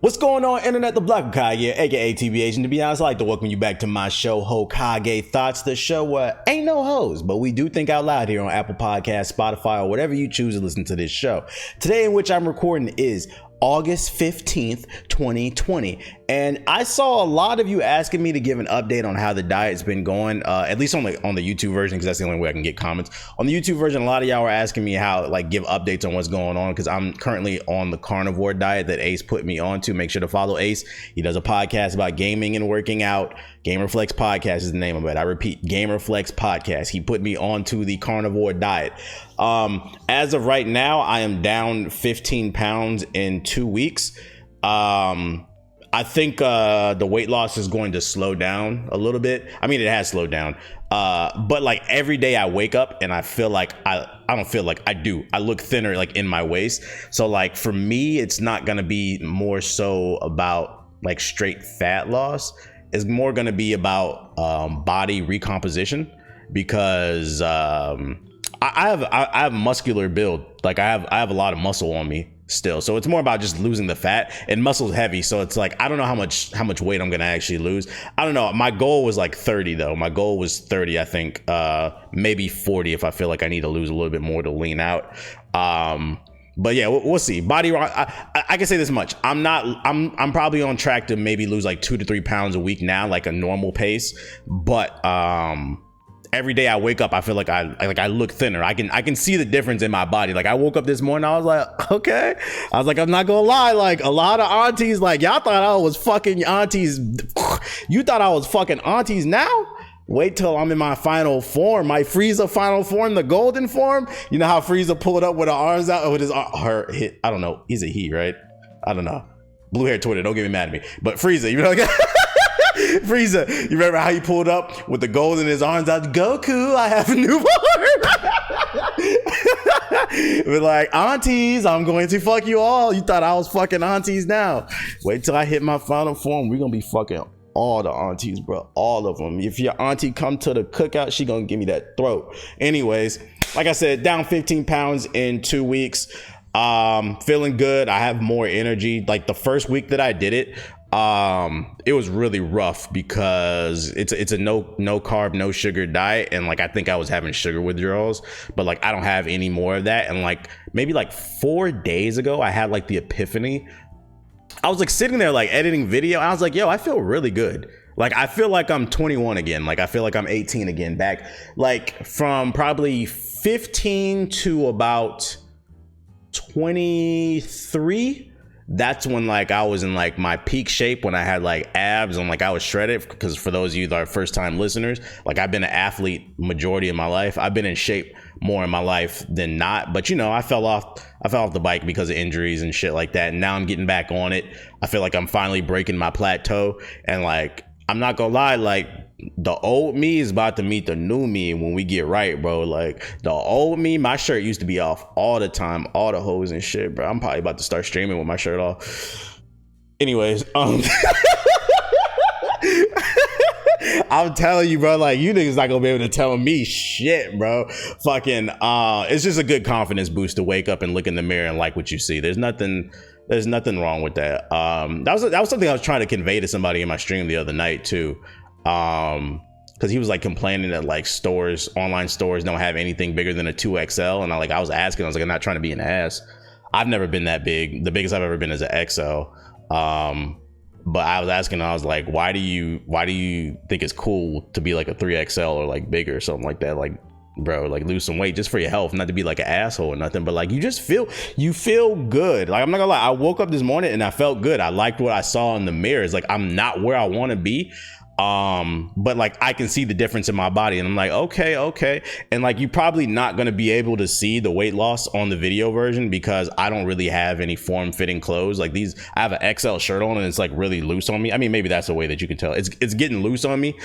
What's going on, Internet? The Black Hokage, aka TBH, and to be honest, I'd like to welcome you back to my show, Hokage Thots, the show where ain't no hoes, but we do think out loud here on Apple Podcasts, Spotify, or whatever you choose to listen to this show. Today in which I'm recording is August 15th, 2020. And I saw a lot of you asking me to give an update on how the diet's been going, at least on the YouTube version, because that's the only way I can get comments. On the YouTube version, a lot of y'all were asking me how, give updates on what's going on, because I'm currently on the carnivore diet that Ace put me on to. Make sure to follow Ace. He does a podcast about gaming and working out. Gamerflex Podcast is the name of it. I repeat, Gamerflex Podcast. He put me onto the carnivore diet. As of right now, I am down 15 pounds in 2 weeks. I think the weight loss is going to slow down a little bit. I mean, it has slowed down. But every day I wake up and I feel like I don't feel like I do. I look thinner in my waist. So for me, it's not going to be more so about straight fat loss. It's more going to be about body recomposition, because I have muscular build. I have a lot of muscle on me still, so it's more about just losing the fat, and muscle's heavy, so it's I don't know how much weight I'm gonna actually lose. I don't know. My goal was 30 though. My goal was 30, I think, maybe 40 if I feel like I need to lose a little bit more to lean out. But yeah, we'll see. Body, I can say this much: I'm probably on track to maybe lose 2 to 3 pounds a week now, a normal pace. But every day I wake up, I feel like I look thinner. I can see the difference in my body. I woke up this morning, I was like, okay. I was I'm not gonna lie, a lot of aunties, y'all thought I was fucking aunties. You thought I was fucking aunties now? Wait till I'm in my final form, my Frieza final form, the golden form. You know how Frieza pulled up with her arms out, with his hit. I don't know. He's a he, right? I don't know. Blue hair Twitter, don't get me mad at me. But Frieza, you know. Frieza, you remember how he pulled up with the gold in his arms out? Goku, I have a new form. We're aunties, I'm going to fuck you all. You thought I was fucking aunties now. Wait till I hit my final form. We're gonna be fucking all the aunties, bro. All of them. If your auntie come to the cookout, she gonna give me that throat. Anyways, like I said, down 15 pounds in 2 weeks. Feeling good. I have more energy. The first week that I did it, it was really rough because it's a no carb, no sugar diet, and I think I was having sugar withdrawals, but I don't have any more of that. And maybe 4 days ago, I had the epiphany. I was sitting there editing video, and I was yo, I feel really good. I feel like I'm 21 again. I feel like I'm 18 again, back from probably 15 to about 23. That's when I was in my peak shape, when I had abs and I was shredded. Because for those of you that are first time listeners, I've been an athlete majority of my life. I've been in shape more in my life than not, but I fell off the bike because of injuries and shit like that, and now I'm getting back on it. I feel like I'm finally breaking my plateau, and I'm not gonna lie, the old me is about to meet the new me when we get right, bro. The old me, my shirt used to be off all the time, all the hoes and shit, bro. I'm probably about to start streaming with my shirt off. Anyways, I'm telling you, bro, you niggas not gonna be able to tell me shit, bro. Fucking, it's just a good confidence boost to wake up and look in the mirror and like what you see. There's nothing wrong with that. That was something I was trying to convey to somebody in my stream the other night too. Because he was complaining that online stores don't have anything bigger than a 2XL, and I was asking, I was I'm not trying to be an ass. I've never been that big. The biggest I've ever been is an XL. But I was asking, I was why do you think it's cool to be a 3XL or bigger or something like that? Bro, lose some weight just for your health, not to be an asshole or nothing, but you just feel good. I'm not gonna lie, I woke up this morning and I felt good. I liked what I saw in the mirror. It's I'm not where I want to be, but I can see the difference in my body, and I'm okay. And you're probably not going to be able to see the weight loss on the video version because I don't really have any form-fitting clothes. I have an XL shirt on and it's really loose on me. I mean, maybe that's a way that you can tell it's getting loose on me.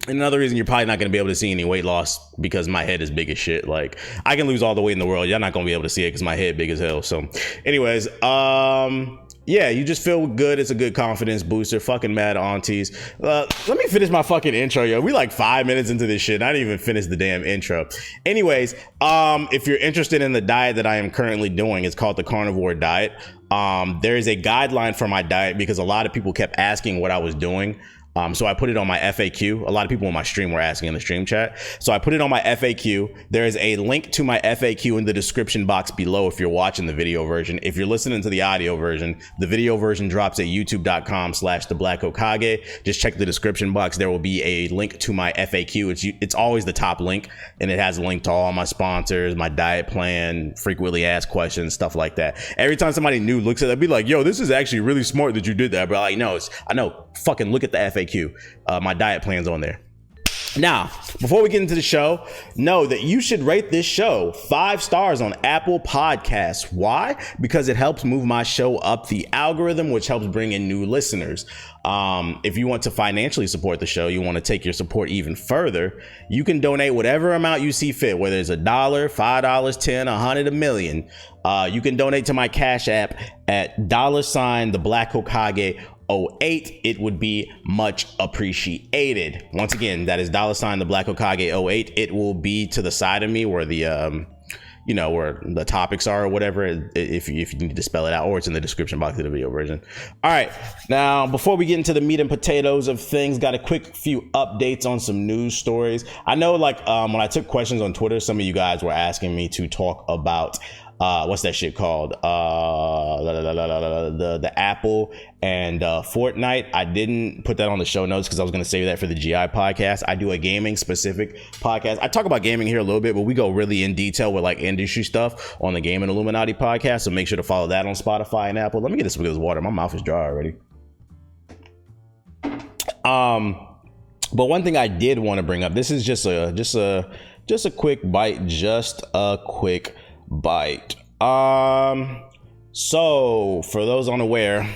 And another reason you're probably not going to be able to see any weight loss because my head is big as shit. I can lose all the weight in the world. You're not going to be able to see it because my head big as hell. So anyways, yeah, you just feel good. It's a good confidence booster. Fucking mad aunties. Let me finish my fucking intro, yo. We 5 minutes into this shit. I didn't even finish the damn intro. Anyways, if you're interested in the diet that I am currently doing, it's called the carnivore diet. There is a guideline for my diet because a lot of people kept asking what I was doing. So I put it on my FAQ. A lot of people on my stream were asking in the stream chat. So I put it on my FAQ. There is a link to my FAQ in the description box below if you're watching the video version. If you're listening to the audio version, the video version drops at youtube.com/theblack-Hokage. Just check the description box. There will be a link to my FAQ. It's always the top link, and it has a link to all my sponsors, my diet plan, frequently asked questions, stuff like that. Every time somebody new looks at it, they'll be like, yo, this is actually really smart that you did that. But like, no, I know. Fucking look at the FAQ. My diet plan's on there. Now, before we get into the show, know that you should rate this show 5 stars on Apple Podcasts. Why? Because it helps move my show up the algorithm, which helps bring in new listeners. If you want to financially support the show, you want to take your support even further, you can donate whatever amount you see fit, whether it's $1, $5, $10, $100, $1 million. You can donate to my Cash App at $theblack-Hokage 08. It would be much appreciated. Once again, that is $theblack-Hokage 08. It will be to the side of me where the where the topics are or whatever, if you need to spell it out, or it's in the description box of the video version. All right, now before we get into the meat and potatoes of things, got a quick few updates on some news stories. I know, like, when I took questions on Twitter, some of you guys were asking me to talk about what's that shit called? The Apple and Fortnite. I didn't put that on the show notes because I was going to save that for the GI podcast. I do a gaming specific podcast. I talk about gaming here a little bit, but we go really in detail with like industry stuff on the Gaming Illuminati podcast. So make sure to follow that on Spotify and Apple. Let me get this with this water. My mouth is dry already. But one thing I did want to bring up, this is just a quick bite, so for those unaware,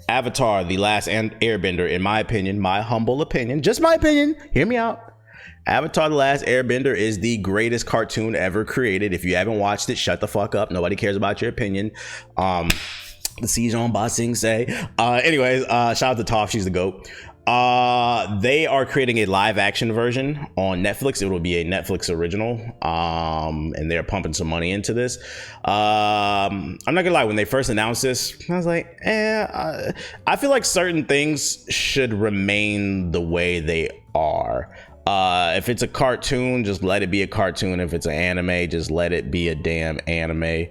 Avatar: The Last Airbender, in my opinion, my humble opinion, just my opinion, hear me out, Avatar: The Last Airbender is the greatest cartoon ever created. If you haven't watched it, shut the fuck up. Nobody cares about your opinion. The Sijon Ba Sing say. Anyways, shout out to Toph, she's the GOAT. They are creating a live action version on Netflix. It will be a Netflix original. And they're pumping some money into this. I'm not gonna lie, when they first announced this, I was like, I feel like certain things should remain the way they are. If it's a cartoon, just let it be a cartoon. If it's an anime, just let it be a damn anime.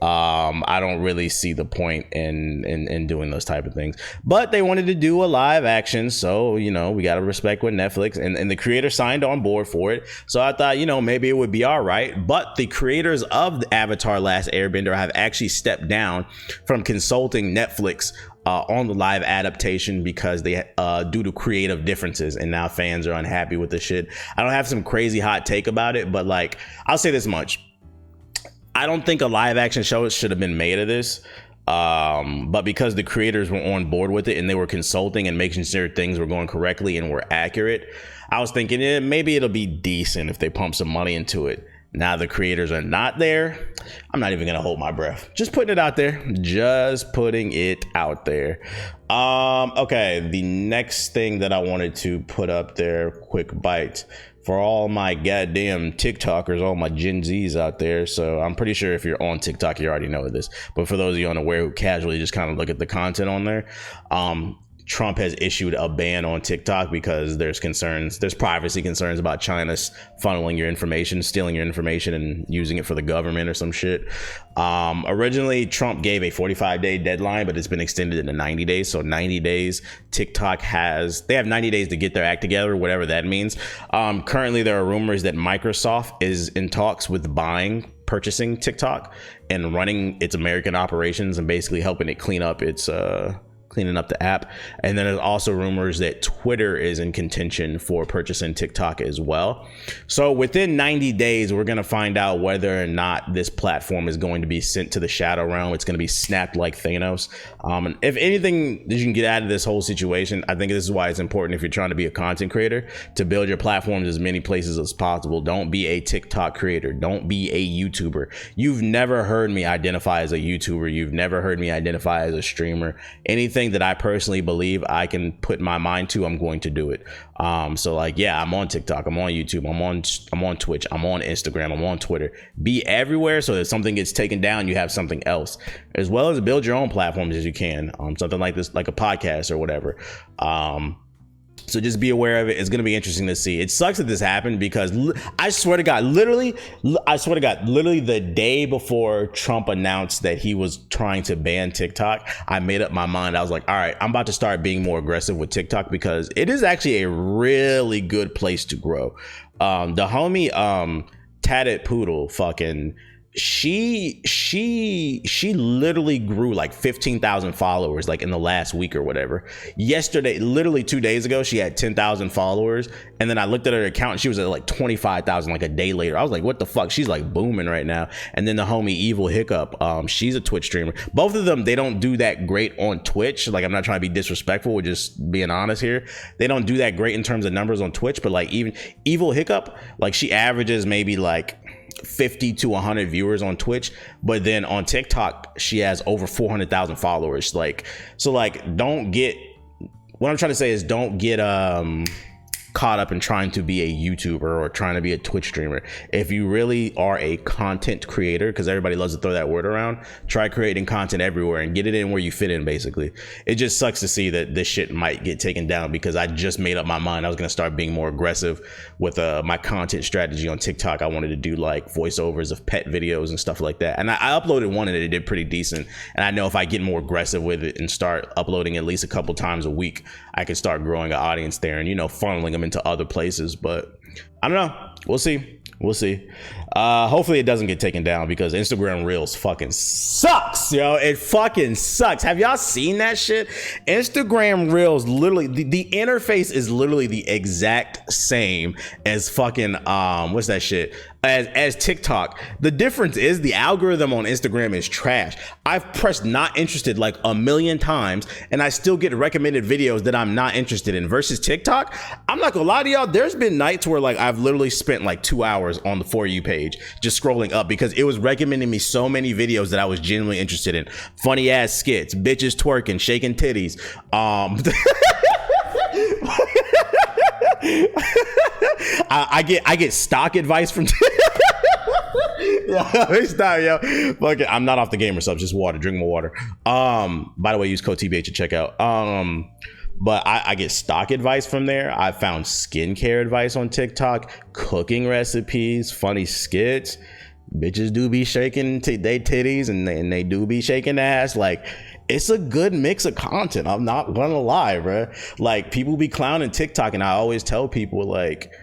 I don't really see the point in doing those type of things, but they wanted to do a live action, so we got to respect what Netflix and the creator signed on board for it. So I thought maybe it would be all right. But the creators of the Avatar: Last Airbender have actually stepped down from consulting Netflix on the live adaptation because they due to creative differences, and now fans are unhappy with the shit. I don't have some crazy hot take about it, but like, I'll say this much: I don't think a live action show should have been made of this, but because the creators were on board with it and they were consulting and making sure things were going correctly and were accurate, I was thinking maybe it'll be decent if they pump some money into it. Now the creators are not there. I'm not even gonna hold my breath. Just putting it out there. Okay, the next thing that I wanted to put up there, quick bite for all my goddamn TikTokers, all my Gen Zs out there. So I'm pretty sure if you're on TikTok, you already know this. But for those of you unaware who casually just kind of look at the content on there, Trump has issued a ban on TikTok because there's privacy concerns about China funneling your information, stealing your information and using it for the government or some shit. Originally, Trump gave a 45-day deadline, but it's been extended into 90 days. So 90 days, TikTok they have 90 days to get their act together, whatever that means. Currently, there are rumors that Microsoft is in talks with purchasing TikTok and running its American operations and basically helping it cleaning up the app. And then there's also rumors that Twitter is in contention for purchasing TikTok as well. So within 90 days, we're going to find out whether or not this platform is going to be sent to the shadow realm. It's going to be snapped like Thanos. And if anything that you can get out of this whole situation, I think this is why it's important, if you're trying to be a content creator, to build your platforms as many places as possible. Don't be a TikTok creator. Don't be a YouTuber. You've never heard me identify as a YouTuber. You've never heard me identify as a streamer. Anything anything that I personally believe I can put my mind to, I'm going to do it. So like, yeah, I'm on TikTok, I'm on YouTube, I'm on Twitch, I'm on Instagram, I'm on Twitter. Be everywhere so that something gets taken down, you have something else, as well as build your own platforms as you can. Something like this, like a podcast or whatever. So just be aware of it. It's going to be interesting to see. It sucks that this happened because I swear to God, literally the day before Trump announced that he was trying to ban TikTok, I made up my mind. I was like, all right, I'm about to start being more aggressive with TikTok because it is actually a really good place to grow. The homie, Tatted Poodle, fucking, she literally grew like 15,000 followers like in the last week or whatever. Yesterday, literally 2 days ago, she had 10,000 followers, and then I looked at her account and she was at like 25,000 like a day later. I was like, what the fuck? She's like booming right now. And then the homie Evil Hiccup, she's a Twitch streamer. Both of them, they don't do that great on Twitch. Like, I'm not trying to be disrespectful, we're just being honest here. They don't do that great in terms of numbers on Twitch, but like even Evil Hiccup, like she averages maybe like 50 to 100 viewers on Twitch, but then on TikTok she has over 400,000 followers. Like, so like, don't get, what I'm trying to say is don't get caught up in trying to be a YouTuber or trying to be a Twitch streamer. If you really are a content creator, because everybody loves to throw that word around, try creating content everywhere and get it in where you fit in. Basically, it just sucks to see that this shit might get taken down because I just made up my mind I was going to start being more aggressive with my content strategy on TikTok. I wanted to do like voiceovers of pet videos and stuff like that, and I uploaded one and it did pretty decent. And I know if I get more aggressive with it and start uploading at least a couple times a week, I can start growing an audience there and, you know, funneling them into other places. But I don't know, we'll see. Hopefully it doesn't get taken down because Instagram Reels fucking sucks, yo. It fucking sucks. Have y'all seen that shit? Instagram Reels, literally the interface is literally the exact same as fucking what's that shit, as TikTok. The difference is the algorithm on Instagram is trash. I've pressed not interested like a million times and I still get recommended videos that I'm not interested in, versus TikTok. I'm not gonna lie to y'all, there's been nights where like I've literally spent like 2 hours on the For You page just scrolling up because it was recommending me so many videos that I was genuinely interested in. Funny ass skits, bitches twerking, shaking titties, I get stock advice from stop, yo. Fuck it. I'm not off the gamer subs, just water. Drink more water. By the way, use code TBH to check out. But I get stock advice from there. I found skincare advice on TikTok, cooking recipes, funny skits. Bitches do be shaking they titties and they do be shaking ass. Like, it's a good mix of content. I'm not gonna lie, bro. Like, people be clowning TikTok, and I always tell people, like,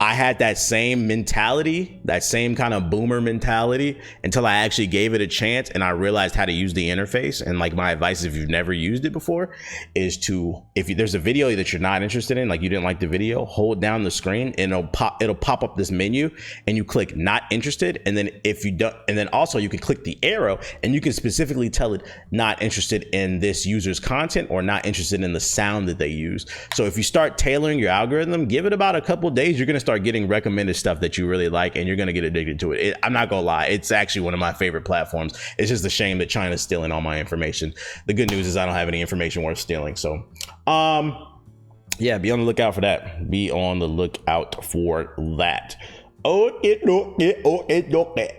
I had that same mentality, that same kind of boomer mentality, until I actually gave it a chance and I realized how to use the interface. And like, my advice, if you've never used it before, is to, there's a video that you're not interested in, like you didn't like the video, hold down the screen and it'll pop up this menu and you click not interested. And then if you don't, and then also you can click the arrow and you can specifically tell it not interested in this user's content or not interested in the sound that they use. So if you start tailoring your algorithm, give it about a couple of days, you're going to start getting recommended stuff that you really like and you're going to get addicted to it. I'm not gonna lie, it's actually one of my favorite platforms. It's just a shame that China's stealing all my information. The good news is I don't have any information worth stealing. So yeah, be on the lookout for that.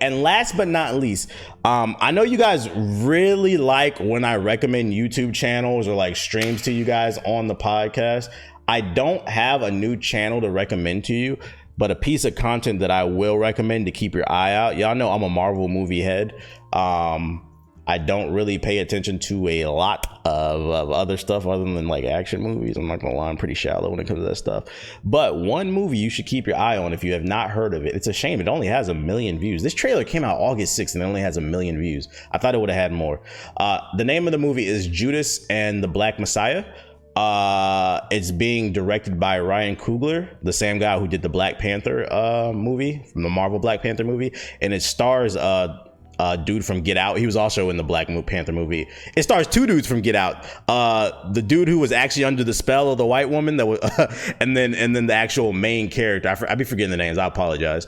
And last but not least, I know you guys really like when I recommend YouTube channels or like streams to you guys on the podcast. I don't have a new channel to recommend to you, but a piece of content that I will recommend to keep your eye out. Y'all know I'm a Marvel movie head. I don't really pay attention to a lot of other stuff other than like action movies. I'm not gonna lie, I'm pretty shallow when it comes to that stuff. But one movie you should keep your eye on if you have not heard of it. It's a shame it only has 1 million views. This trailer came out August 6th and it only has 1 million views. I thought it would have had more. The name of the movie is Judas and the Black Messiah. It's being directed by Ryan Coogler, the same guy who did the Black Panther movie, from the Marvel Black Panther movie, and it stars dude from Get Out. He was also in the Black Panther movie. It stars 2 dudes from Get Out. The dude who was actually under the spell of the white woman that was, and then the actual main character. I be forgetting the names. I apologize.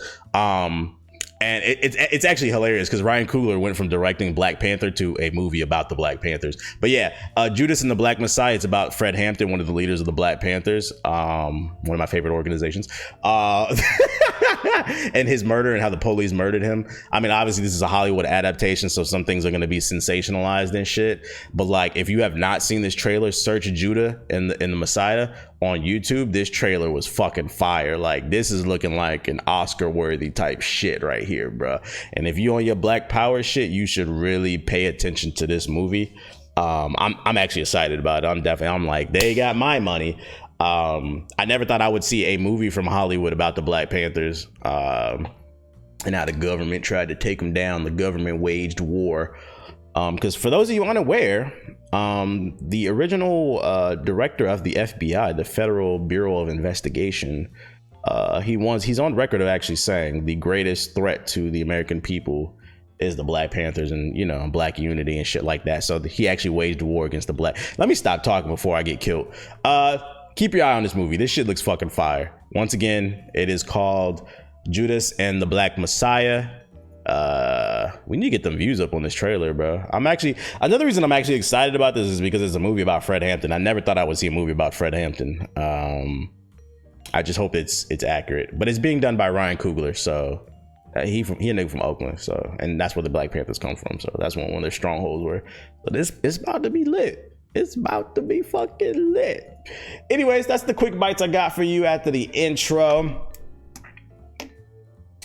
And it's actually hilarious because Ryan Coogler went from directing Black Panther to a movie about the Black Panthers. But yeah, Judas and the Black Messiah, it's about Fred Hampton, one of the leaders of the Black Panthers, one of my favorite organizations, and his murder and how the police murdered him. I mean, obviously this is a Hollywood adaptation, so some things are going to be sensationalized and shit. But like, if you have not seen this trailer, search Judah and the Messiah on YouTube. This trailer was fucking fire. Like, this is looking like an Oscar worthy type shit right here, bro. And if you on your Black Power shit, you should really pay attention to this movie. I'm actually excited about it. I'm like, they got my money. I never thought I would see a movie from Hollywood about the Black Panthers, and how the government tried to take them down. The government waged war. Because for those of you unaware, the original director of the FBI, the Federal Bureau of Investigation, he's on record of actually saying the greatest threat to the American people is the Black Panthers and, you know, Black unity and shit like that. So he actually waged war against the Black. Let me stop talking before I get killed. Keep your eye on this movie. This shit looks fucking fire. Once again, it is called Judas and the Black Messiah. We need to get them views up on this trailer, bro. Another reason I'm actually excited about this is because it's a movie about Fred Hampton. I never thought I would see a movie about Fred Hampton. I just hope it's accurate, but it's being done by Ryan Coogler. So he a nigga from Oakland. So, and that's where the Black Panthers come from. So that's one of their strongholds were. But it's about to be lit. It's about to be fucking lit. Anyways, that's the quick bites I got for you after the intro.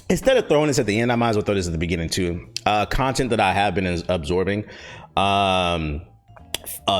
Instead of throwing this at the end, I might as well throw this at the beginning too. Content that I have been absorbing.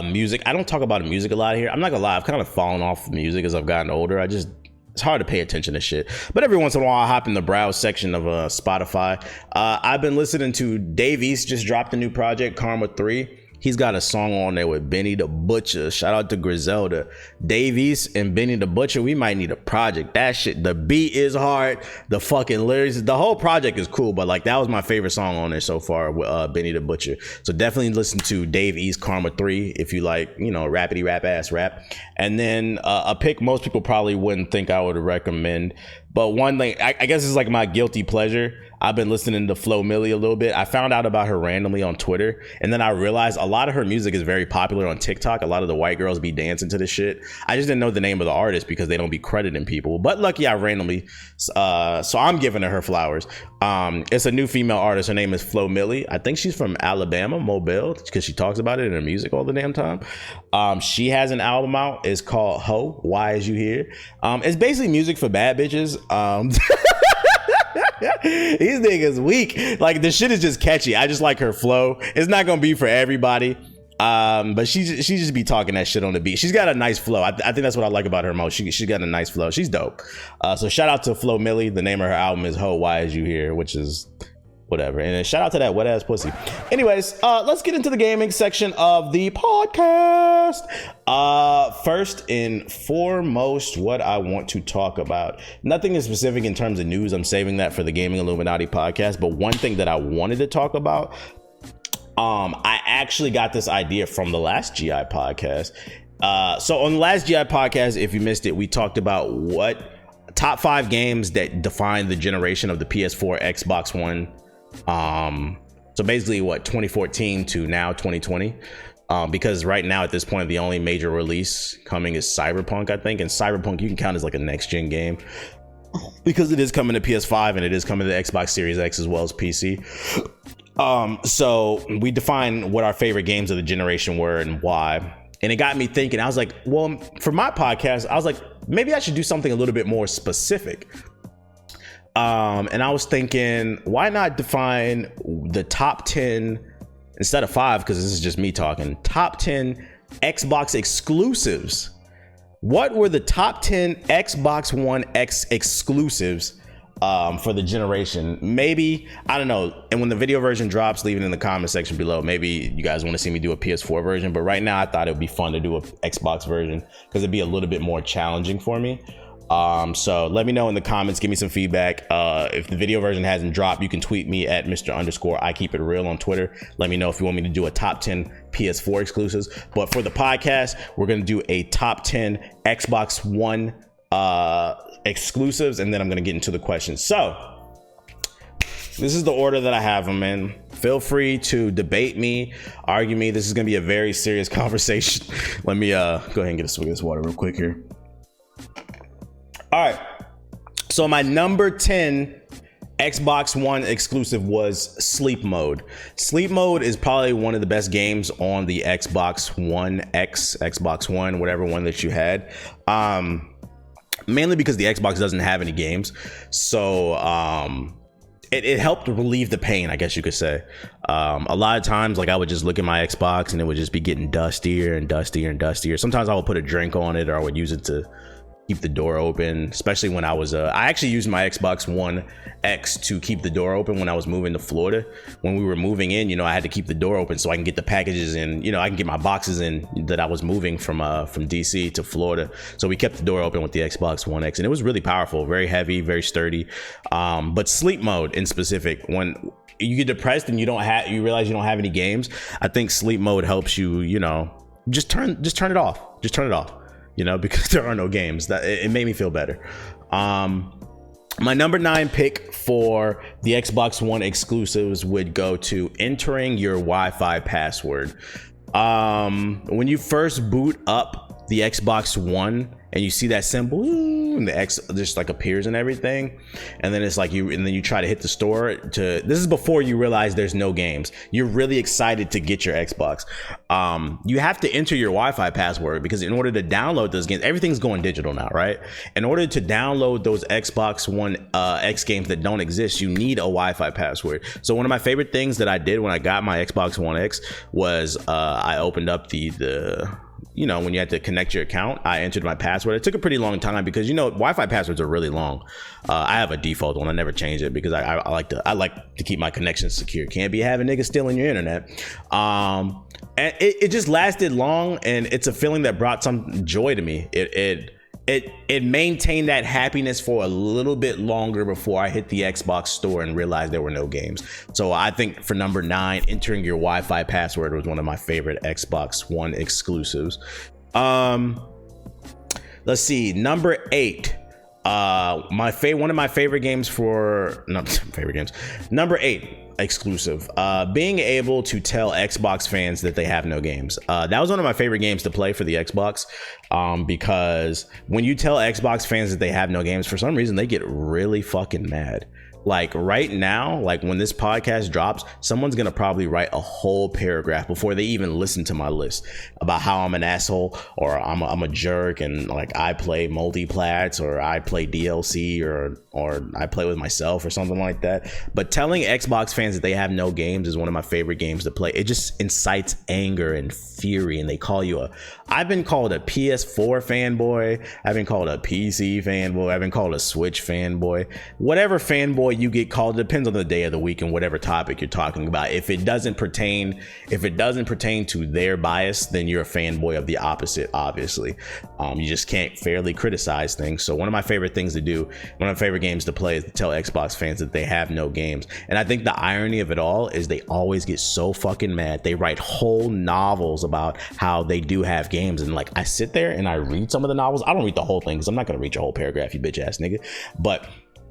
Music. I don't talk about music a lot here. I'm not gonna lie, I've kind of fallen off music as I've gotten older. It's hard to pay attention to shit. But every once in a while, I hop in the browse section of Spotify. I've been listening to Dave East just dropped a new project, Karma 3. He's got a song on there with Benny the Butcher. Shout out to Griselda. Dave East and Benny the Butcher, we might need a project. That shit, the beat is hard. The fucking lyrics, the whole project is cool. But like, that was my favorite song on there so far with Benny the Butcher. So definitely listen to Dave East Karma 3 if you like, you know, rappity rap ass rap. And then a pick most people probably wouldn't think I would recommend. But one thing, I guess it's like my guilty pleasure. I've been listening to Flo Milli a little bit. I found out about her randomly on Twitter. And then I realized a lot of her music is very popular on TikTok. A lot of the white girls be dancing to this shit. I just didn't know the name of the artist because they don't be crediting people. But lucky I randomly. So I'm giving her flowers. It's a new female artist. Her name is Flo Milli. I think she's from Alabama, Mobile, because she talks about it in her music all the damn time. She has an album out. It's called Ho, Why Is You Here? It's basically music for bad bitches. These niggas weak. Like, the shit is just catchy. I just like her flow. It's not gonna be for everybody, but she just be talking that shit on the beat. She's got a nice flow. I think that's what I like about her most. She got a nice flow. She's dope. So shout out to Flo Milli. The name of her album is Ho, Why Is You Here, which is whatever. And then shout out to that wet ass pussy. Anyways, let's get into the gaming section of the podcast. First and foremost, what I want to talk about, nothing is specific in terms of news. I'm saving that for the Gaming Illuminati podcast. But one thing that I wanted to talk about, I actually got this idea from the last GI podcast. So on the last GI podcast, if you missed it, we talked about what top 5 games that define the generation of the PS4, Xbox One. So basically what 2014 to now 2020, because right now at this point the only major release coming is Cyberpunk, I think, and Cyberpunk you can count as like a next gen game because it is coming to PS5 and it is coming to Xbox Series X as well as PC. So we define what our favorite games of the generation were and why, and it got me thinking. I was like, well, for my podcast I was like, maybe I should do something a little bit more specific. And I was thinking, why not define the top 10 instead of 5, because this is just me talking, top 10 Xbox exclusives. What were the top 10 Xbox One X exclusives for the generation? Maybe, I don't know, and when the video version drops, leave it in the comment section below. Maybe you guys want to see me do a PS4 version, but right now I thought it would be fun to do an Xbox version because it'd be a little bit more challenging for me. So let me know in the comments, give me some feedback. If the video version hasn't dropped, you can tweet me at Mr_I keep it real on Twitter. Let me know if you want me to do a top 10 PS4 exclusives. But for the podcast, we're going to do a top 10 Xbox One exclusives, and then I'm going to get into the questions. So This is the order that I have them in. Feel free to debate me, argue me. This is going to be a very serious conversation. Let me go ahead and get a swig of this water real quick here. All right. So my number 10 Xbox One exclusive was Sleep Mode. Sleep Mode is probably one of the best games on the Xbox One X, Xbox One, whatever one that you had. Mainly because the Xbox doesn't have any games. So it helped relieve the pain, I guess you could say. A lot of times, like, I would just look at my Xbox and it would just be getting dustier and dustier and dustier. Sometimes I would put a drink on it, or I would use it to keep the door open, especially when I was I actually used my Xbox One X to keep the door open when I was moving to Florida. When we were moving in, I had to keep the door open so I can get the packages in, I can get my boxes in that I was moving from DC to Florida. So we kept the door open with the Xbox One X, and it was really powerful, very heavy, very sturdy. But sleep mode in specific, when you get depressed and you realize you don't have any games, I think sleep mode helps you, just turn it off. Just turn it off. Because there are no games. That it made me feel better. My number 9 pick for the Xbox One exclusives would go to entering your Wi-Fi password. When you first boot up the Xbox One and you see that symbol and the X just like appears and everything, and then it's like you try to hit the store this is before you realize there's no games. You're really excited to get your Xbox. You have to enter your Wi-Fi password, because in order to download those games, everything's going digital now, right? In order to download those Xbox One X games that don't exist, you need a Wi-Fi password. So one of my favorite things that I did when I got my Xbox One X was I opened up the when you had to connect your account, I entered my password. It took a pretty long time because Wi-Fi passwords are really long. I have a default one. I never change it because I like to keep my connections secure. Can't be having niggas stealing your internet. And it just lasted long, and it's a feeling that brought some joy to me. It maintained that happiness for a little bit longer before I hit the Xbox store and realized there were no games. So I think for number 9, entering your Wi-Fi password was one of my favorite Xbox One exclusives. Let's see, number 8. One of my favorite games number 8 exclusive, being able to tell Xbox fans that they have no games. That was one of my favorite games to play for the Xbox, because when you tell Xbox fans that they have no games, for some reason they get really fucking mad. Like right now, like when this podcast drops, someone's gonna probably write a whole paragraph before they even listen to my list about how I'm an asshole, or I'm a jerk, and like I play multiplats, or I play DLC, or I play with myself or something like that. But telling Xbox fans that they have no games is one of my favorite games to play. It just incites anger and fury, and they call you I've been called a PS4 fanboy, I've been called a PC fanboy, I've been called a Switch fanboy. Whatever fanboy you get called, depends on the day of the week and whatever topic you're talking about. If it doesn't pertain to their bias, then you're a fanboy of the opposite, obviously. You just can't fairly criticize things. So one of my favorite things to do, one of my favorite games to play, is to tell Xbox fans that they have no games. And I think the irony of it all is they always get so fucking mad. They write whole novels about how they do have games, and like I sit there and I read some of the novels. I don't read the whole thing because I'm not gonna read your whole paragraph, you bitch ass nigga. But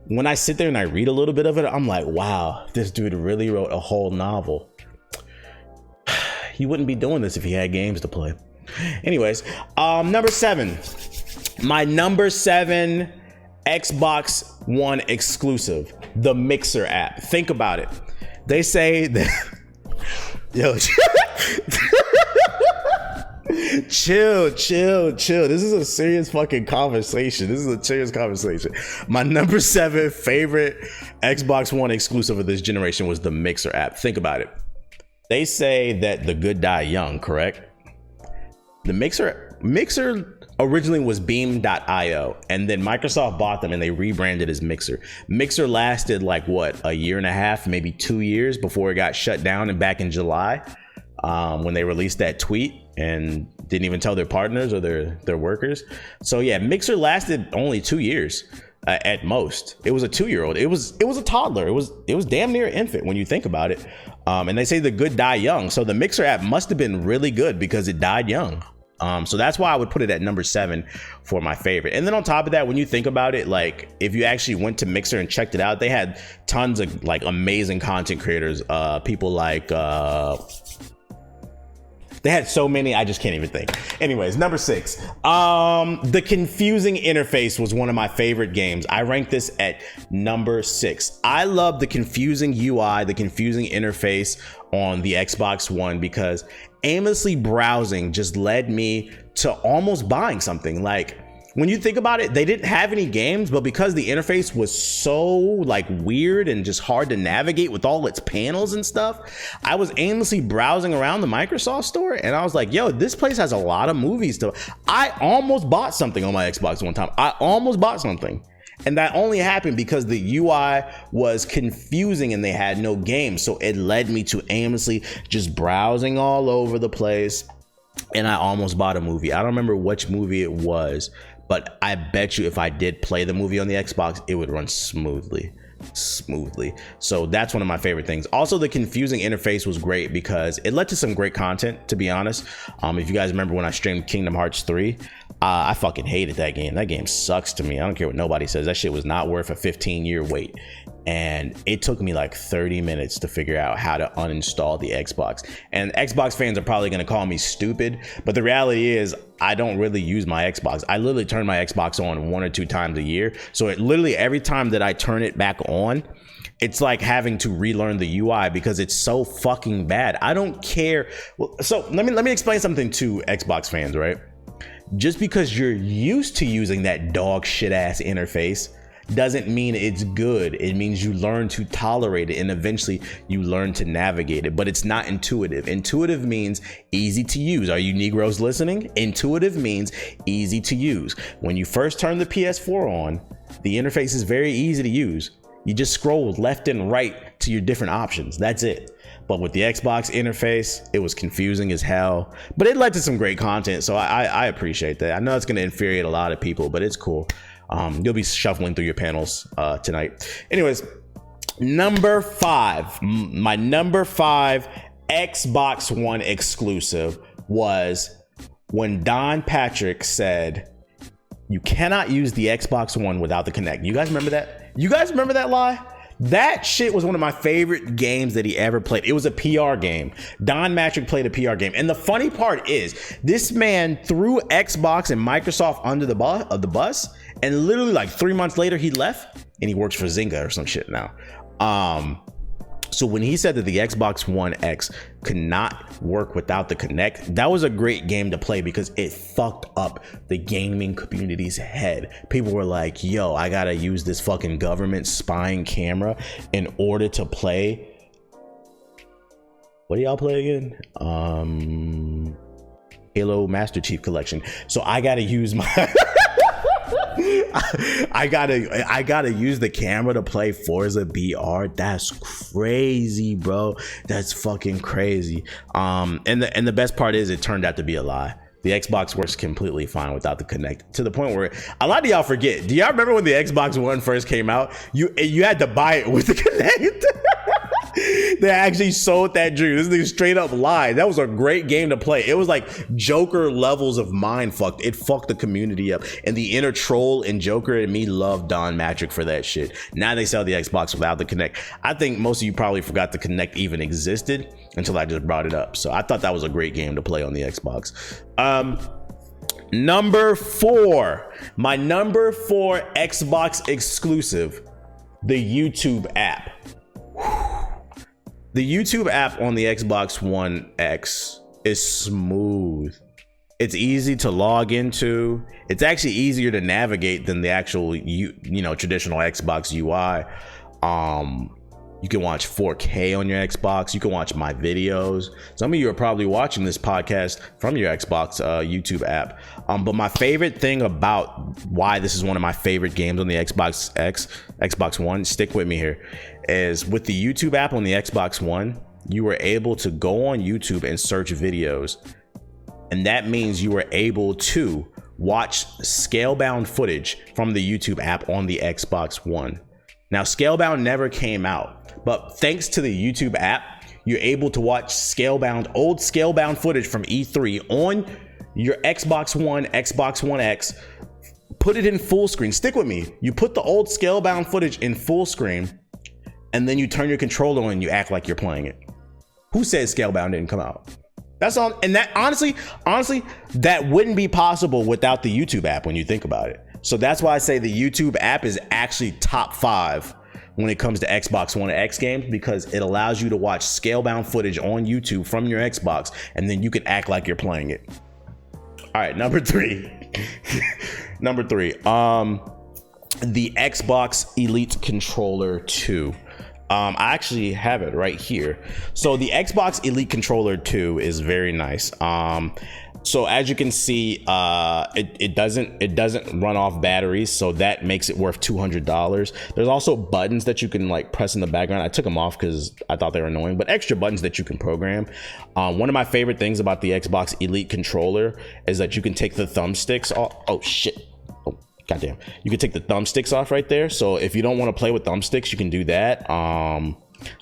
when I sit there and I read a little bit of it, I'm like, wow, this dude really wrote a whole novel. He wouldn't be doing this if he had games to play. Anyways, number 7. My number 7 Xbox One exclusive, the Mixer app. Think about it. They say that yo chill. This is a serious fucking conversation. My number 7 favorite Xbox One exclusive of this generation was the Mixer app. Think about it. They say that the good die young, correct? The Mixer originally was Beam.io, and then Microsoft bought them and they rebranded as Mixer. Mixer lasted like a year and a half, maybe 2 years before it got shut down, and back in July, when they released that tweet and didn't even tell their partners or their workers. So yeah, Mixer lasted only 2 years at most. It was a 2-year-old. It was a toddler. It was damn near infant when you think about it. And they say the good die young. So the Mixer app must have been really good because it died young. So that's why I would put it at number 7 for my favorite. And then on top of that, when you think about it, like if you actually went to Mixer and checked it out, they had tons of like amazing content creators, people like they had so many, I just can't even think. Anyways, number 6. The confusing interface was one of my favorite games. I ranked this at number 6. I love the confusing UI, the confusing interface on the Xbox One, because aimlessly browsing just led me to almost buying something. Like, when you think about it, they didn't have any games, but because the interface was so like weird and just hard to navigate with all its panels and stuff, I was aimlessly browsing around the Microsoft store and I was like, yo, this place has a lot of movies I almost bought something on my Xbox one time. I almost bought something. And that only happened because the UI was confusing and they had no games. So it led me to aimlessly just browsing all over the place. And I almost bought a movie. I don't remember which movie it was, but I bet you if I did play the movie on the Xbox, it would run smoothly. So that's one of my favorite things. Also, the confusing interface was great because it led to some great content, to be honest. If you guys remember when I streamed Kingdom Hearts 3, I fucking hated that game. That game sucks to me. I don't care what nobody says. That shit was not worth a 15-year wait. And it took me like 30 minutes to figure out how to uninstall the Xbox. And Xbox fans are probably going to call me stupid, but the reality is I don't really use my Xbox. I literally turn my Xbox on 1 or 2 times a year. So it literally every time that I turn it back on, it's like having to relearn the UI because it's so fucking bad. I don't care. Well, so let me explain something to Xbox fans, right? Just because you're used to using that dog shit ass interface doesn't mean it's good. It means you learn to tolerate it and eventually you learn to navigate it, but it's not intuitive. Intuitive means easy to use. Are you Negroes listening? Intuitive means easy to use. When you first turn the PS4 on, the interface is very easy to use. You just scroll left and right to your different options. That's it. But with the Xbox interface, it was confusing as hell, but it led to some great content. So I appreciate that. I know it's going to infuriate a lot of people, but it's cool. You'll be shuffling through your panels tonight. Anyways, number 5, my number 5 Xbox One exclusive was when Don Patrick said, you cannot use the Xbox One without the Kinect. You guys remember that? You guys remember that lie? That shit was one of my favorite games that he ever played. It was a PR game. Don Patrick played a PR game. And the funny part is this man threw Xbox and Microsoft under the bus. And literally like 3 months later, he left and he works for Zynga or some shit now. So when he said that the Xbox One X could not work without the Kinect, that was a great game to play because it fucked up the gaming community's head. People were like, yo, I gotta use this fucking government spying camera in order to play. What do y'all play again? Halo Master Chief Collection. So I gotta use my I gotta use the camera to play Forza BR. That's crazy, bro. That's fucking crazy. And the best part is it turned out to be a lie. The Xbox works completely fine without the Kinect, to the point where a lot of y'all forget. Do y'all remember when the Xbox One first came out? You had to buy it with the Kinect. They actually sold that dream. This thing straight up lied. That was a great game to play. It was like Joker levels of mind fucked. It fucked the community up. And the inner troll in Joker and me love Don Patrick for that shit. Now they sell the Xbox without the Kinect. I think most of you probably forgot the Kinect even existed until I just brought it up. So I thought that was a great game to play on the Xbox. Number 4, my number 4 Xbox exclusive, the YouTube app. The YouTube app on the Xbox One X is smooth. It's easy to log into. It's actually easier to navigate than the actual traditional Xbox UI. You can watch 4K on your Xbox. You can watch my videos. Some of you are probably watching this podcast from your Xbox YouTube app. But my favorite thing about why this is one of my favorite games on the Xbox One, stick with me here, is with the YouTube app on the Xbox One, you were able to go on YouTube and search videos. And that means you were able to watch scalebound footage from the YouTube app on the Xbox One. Now, Scalebound never came out, but thanks to the YouTube app, you're able to watch old Scalebound footage from E3 on your Xbox One, Xbox One X, put it in full screen. Stick with me. You put the old scale-bound footage in full screen, and then you turn your controller on and you act like you're playing it. Who says scale-bound didn't come out? That's all. And that honestly, that wouldn't be possible without the YouTube app when you think about it. So that's why I say the YouTube app is actually top 5 when it comes to Xbox One X games, because it allows you to watch scale-bound footage on YouTube from your Xbox, and then you can act like you're playing it. All right, number 3. Number 3, the Xbox Elite Controller 2. I actually have it right here. So the Xbox Elite Controller 2 is very nice. So as you can see, it doesn't run off batteries, so that makes it worth $200. There's also buttons that you can like press in the background. I took them off because I thought they were annoying, but extra buttons that you can program. One of my favorite things about the Xbox Elite Controller is that you can take the thumbsticks off. Oh shit. Oh, goddamn. You can take the thumbsticks off right there. So if you don't want to play with thumbsticks, you can do that. A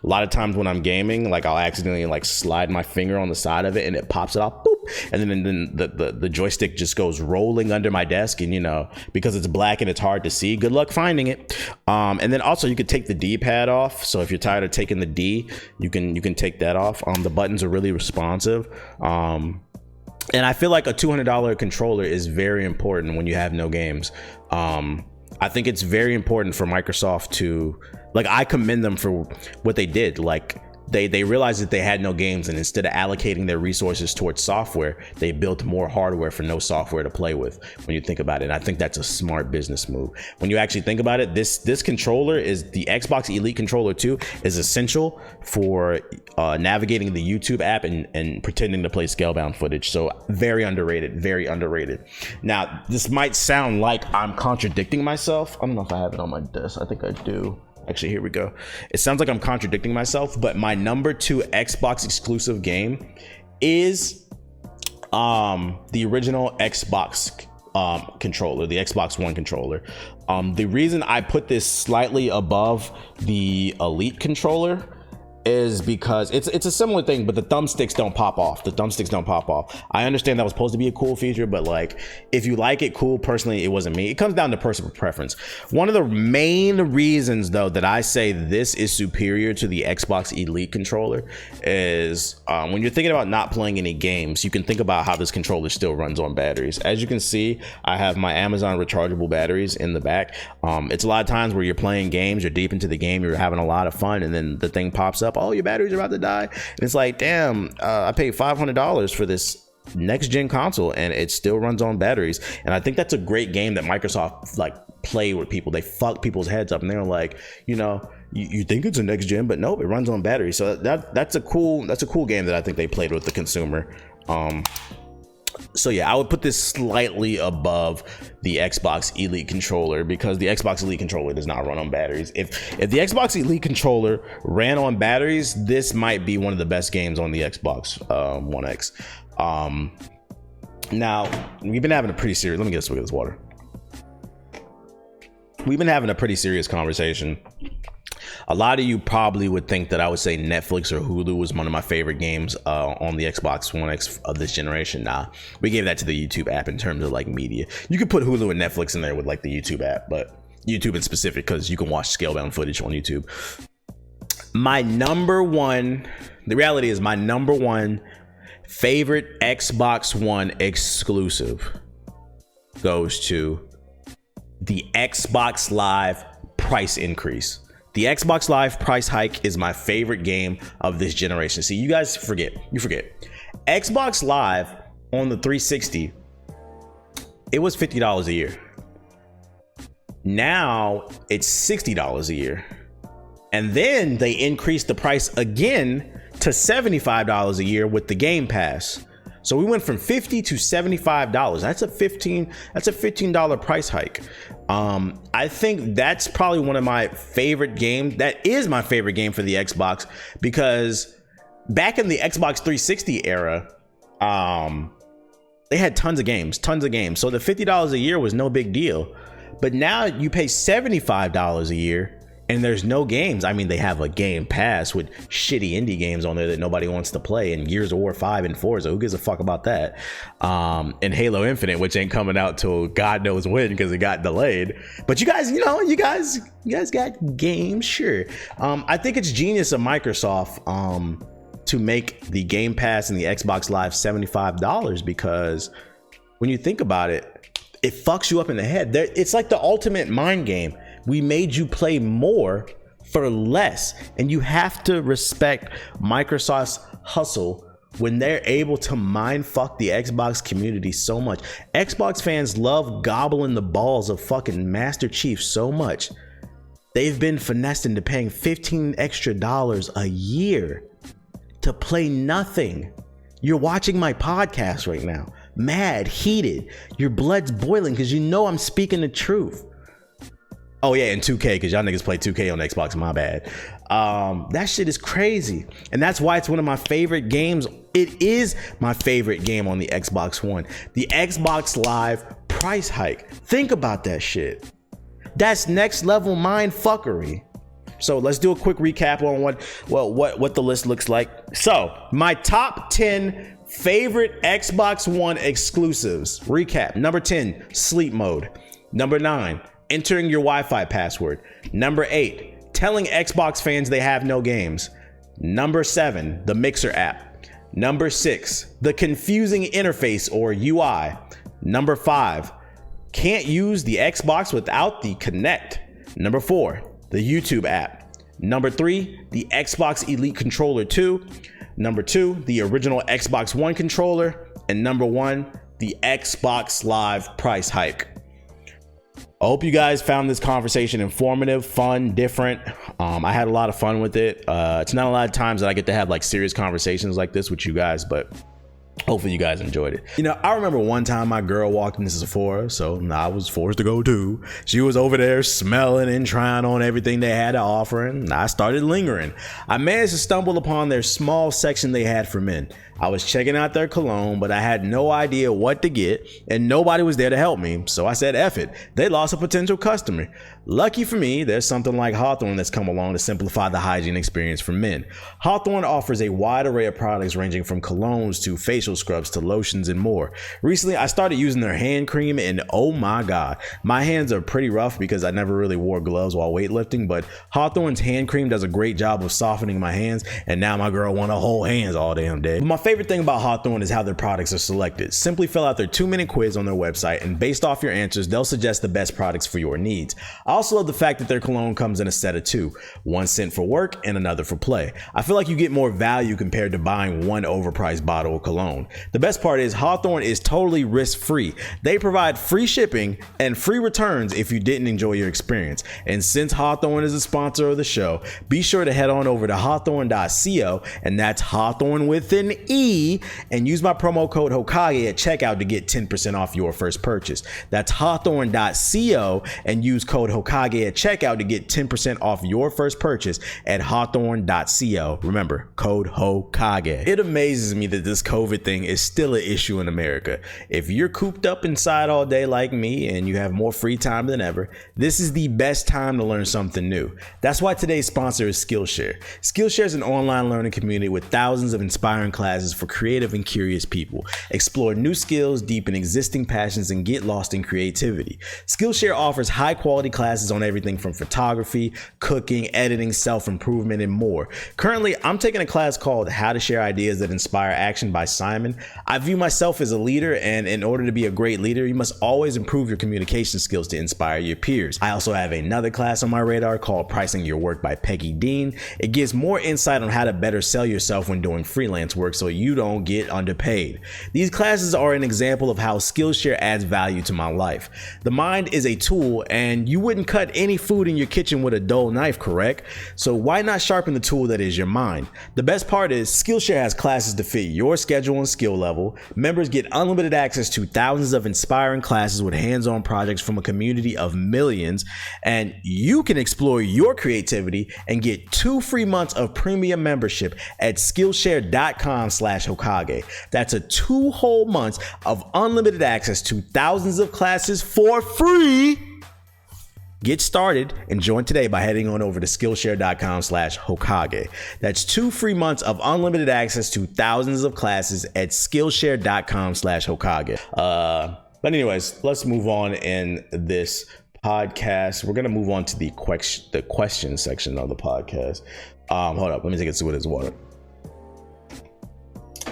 lot of times when I'm gaming, like I'll accidentally like slide my finger on the side of it and it pops it off, boop, and then the joystick just goes rolling under my desk, and you know, because it's black and it's hard to see, good luck finding it. And then also you could take the D-pad off. So if you're tired of taking the D, you can take that off. The buttons are really responsive. And I feel like a $200 controller is very important when you have no games. I think it's very important for Microsoft to, like, I commend them for what they did. Like, they realized that they had no games, and instead of allocating their resources towards software, they built more hardware for no software to play with, when you think about it. And I think that's a smart business move. When you actually think about it, this controller is the Xbox Elite Controller 2 is essential for navigating the YouTube app and pretending to play scalebound footage. So very underrated, very underrated. Now, this might sound like I'm contradicting myself. I don't know if I have it on my desk. I think I do. Actually, here we go. It sounds like I'm contradicting myself, but my number 2 Xbox exclusive game is the original Xbox controller, the Xbox One controller. The reason I put this slightly above the Elite controller is because it's a similar thing, but the thumbsticks don't pop off. The thumbsticks don't pop off. I understand that was supposed to be a cool feature, but like, if you like it, cool. Personally, it wasn't me. It comes down to personal preference. One of the main reasons, though, that I say this is superior to the Xbox Elite controller is when you're thinking about not playing any games, you can think about how this controller still runs on batteries. As you can see, I have my Amazon rechargeable batteries in the back. It's a lot of times where you're playing games, you're deep into the game, you're having a lot of fun, and then the thing pops up, oh, your batteries are about to die, and it's like, damn, I paid $500 for this next gen console and it still runs on batteries. And I think that's a great game that Microsoft like play with people. They fuck people's heads up and they're like, you know, you think it's a next gen, but nope, it runs on batteries. So that's a cool game that I think they played with the consumer. So yeah, I would put this slightly above the Xbox Elite controller, because the Xbox Elite controller does not run on batteries. If the Xbox Elite controller ran on batteries, this might be one of the best games on the Xbox One X. Now, we've been having a pretty serious, let me get a swig of this water. We've been having a pretty serious conversation. A lot of you probably would think that I would say Netflix or Hulu was one of my favorite games on the Xbox One X of this generation. Nah, we gave that to the YouTube app in terms of like media. You could put Hulu and Netflix in there with like the YouTube app, but YouTube in specific, because you can watch scalebound footage on YouTube. The reality is my number one favorite Xbox One exclusive goes to the Xbox Live price increase. The Xbox Live price hike is my favorite game of this generation. See, you guys forget. Xbox Live on the 360, it was $50 a year. Now it's $60 a year. And then they increased the price again to $75 a year with the Game Pass. So we went from $50 to $75. That's a $15 price hike. I think that's probably one of my favorite games. That is my favorite game for the Xbox, because back in the Xbox 360 era, they had tons of games. So the $50 a year was no big deal. But now you pay $75 a year and there's no games. I mean, they have a Game Pass with shitty indie games on there that nobody wants to play, and Gears of War 5 and 4, so who gives a fuck about that? And Halo Infinite, which ain't coming out till God knows when because it got delayed. But you guys, you guys got games, sure. I think it's genius of Microsoft to make the Game Pass and the Xbox Live $75, because when you think about it, it fucks you up in the head. It's like the ultimate mind game. We made you play more for less, and you have to respect Microsoft's hustle when they're able to mind fuck the Xbox community so much. Xbox fans love gobbling the balls of fucking Master Chief so much. They've been finessed into paying $15 extra a year to play nothing. You're watching my podcast right now, mad, heated. Your blood's boiling because you know I'm speaking the truth. Oh yeah, and 2K, because y'all niggas play 2K on Xbox, my bad. That shit is crazy. And that's why it's one of my favorite games. It is my favorite game on the Xbox One. The Xbox Live price hike. Think about that shit. That's next level mind fuckery. So let's do a quick recap on what the list looks like. So my top 10 favorite Xbox One exclusives. Recap. Number 10, sleep mode. Number 9, entering your Wi-Fi password. Number 8, telling Xbox fans they have no games. Number 7, the Mixer app. Number 6, the confusing interface or UI. Number 5, can't use the Xbox without the Kinect. Number 4, the YouTube app. Number 3, the Xbox Elite Controller 2. Number 2, the original Xbox One controller. And number 1, the Xbox Live price hike. I hope you guys found this conversation informative, fun, different. I had a lot of fun with it. It's not a lot of times that I get to have like serious conversations like this with you guys, but hopefully you guys enjoyed it. You know, I remember one time my girl walked into Sephora, so I was forced to go too. She was over there smelling and trying on everything they had to offer, and I started lingering. I managed to stumble upon their small section they had for men. I was checking out their cologne, but I had no idea what to get, and nobody was there to help me, so I said, F it. They lost a potential customer. Lucky for me, there's something like Hawthorne that's come along to simplify the hygiene experience for men. Hawthorne offers a wide array of products ranging from colognes to facial scrubs to lotions and more. Recently, I started using their hand cream, and oh my god, my hands are pretty rough because I never really wore gloves while weightlifting, but Hawthorne's hand cream does a great job of softening my hands, and now my girl want to hold hands all damn day. My favorite thing about Hawthorne is how their products are selected. Simply fill out their 2-minute quiz on their website, and based off your answers, they'll suggest the best products for your needs. I also love the fact that their cologne comes in a set of 2, one scent for work and another for play. I feel like you get more value compared to buying one overpriced bottle of cologne. The best part is Hawthorne is totally risk-free. They provide free shipping and free returns if you didn't enjoy your experience. And since Hawthorne is a sponsor of the show, be sure to head on over to hawthorne.co, and that's Hawthorne with an E, and use my promo code Hokage at checkout to get 10% off your first purchase. That's hawthorne.co, and use code Hokage at checkout to get 10% off your first purchase at hawthorne.co. Remember, code Hokage. It amazes me that this COVID thing is still an issue in America. If you're cooped up inside all day like me and you have more free time than ever, this is the best time to learn something new. That's why today's sponsor is Skillshare. Skillshare is an online learning community with thousands of inspiring classes for creative and curious people. Explore new skills, deepen existing passions, and get lost in creativity. Skillshare offers high quality classes on everything from photography, cooking, editing, self-improvement, and more. Currently, I'm taking a class called How to Share Ideas That Inspire Action by Simon. I view myself as a leader, and in order to be a great leader, you must always improve your communication skills to inspire your peers. I also have another class on my radar called Pricing Your Work by Peggy Dean. It gives more insight on how to better sell yourself when doing freelance work so you don't get underpaid. These classes are an example of how Skillshare adds value to my life. The mind is a tool, and you wouldn't cut any food in your kitchen with a dull knife, correct? So why not sharpen the tool that is your mind? The best part is Skillshare has classes to fit your schedule and skill level. Members get unlimited access to thousands of inspiring classes with hands-on projects from a community of millions, and you can explore your creativity and get 2 free months of premium membership at Skillshare.com/Hokage. That's a 2 whole months of unlimited access to thousands of classes for free Get started and join today by heading on over to Skillshare.com/Hokage. That's 2 free months of unlimited access to thousands of classes at Skillshare.com/Hokage. But anyways, let's move on in this podcast. We're gonna move on to the question section of the podcast. Hold up, let me take a sip of this water.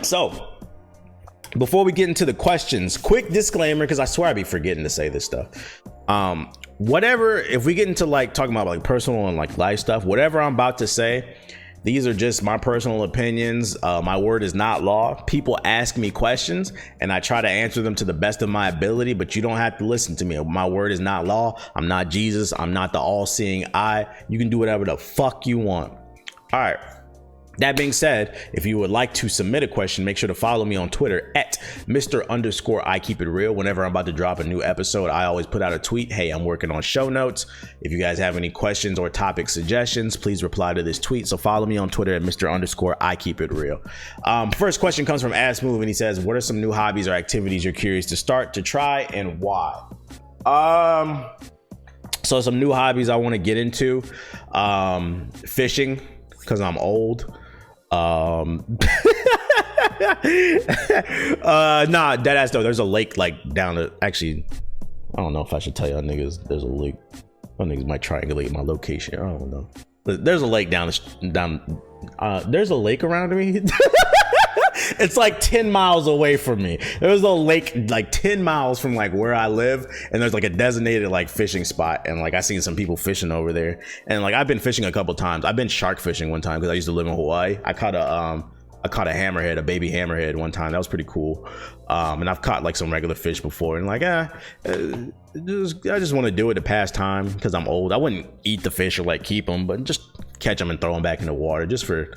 So, before we get into the questions, quick disclaimer, because I swear I be forgetting to say this stuff. Whatever, if we get into like talking about like personal and like life stuff, whatever I'm about to say, these are just my personal opinions. My word is not law. People ask me questions and I try to answer them to the best of my ability, but you don't have to listen to me. My word is not law. I'm not Jesus. I'm not the all-seeing eye. You can do whatever the fuck you want. All right. That being said, if you would like to submit a question, make sure to follow me on Twitter at Mr_I_Keep_It_Real. Whenever I'm about to drop a new episode, I always put out a tweet. Hey, I'm working on show notes. If you guys have any questions or topic suggestions, please reply to this tweet. So follow me on Twitter at Mr_I_Keep_It_Real. First question comes from Ass Move, and he says, what are some new hobbies or activities you're curious to start, to try, and why? So some new hobbies I want to get into, fishing, because I'm old. Nah, dead ass though. There's a lake like down the, actually, I don't know if I should tell y'all niggas there's a lake. Y'all niggas might triangulate my location. I don't know. There's a lake there's a lake around me. It's like 10 miles away from me. There's a lake like 10 miles from like where I live, and there's like a designated like fishing spot, and like I seen some people fishing over there, and like I've been fishing a couple times. I've been shark fishing one time because I used to live in Hawaii. I caught a hammerhead, a baby hammerhead one time. That was pretty cool. And I've caught like some regular fish before, and like I just want to do it to pass time because I'm old. I wouldn't eat the fish or like keep them, but just catch them and throw them back in the water just for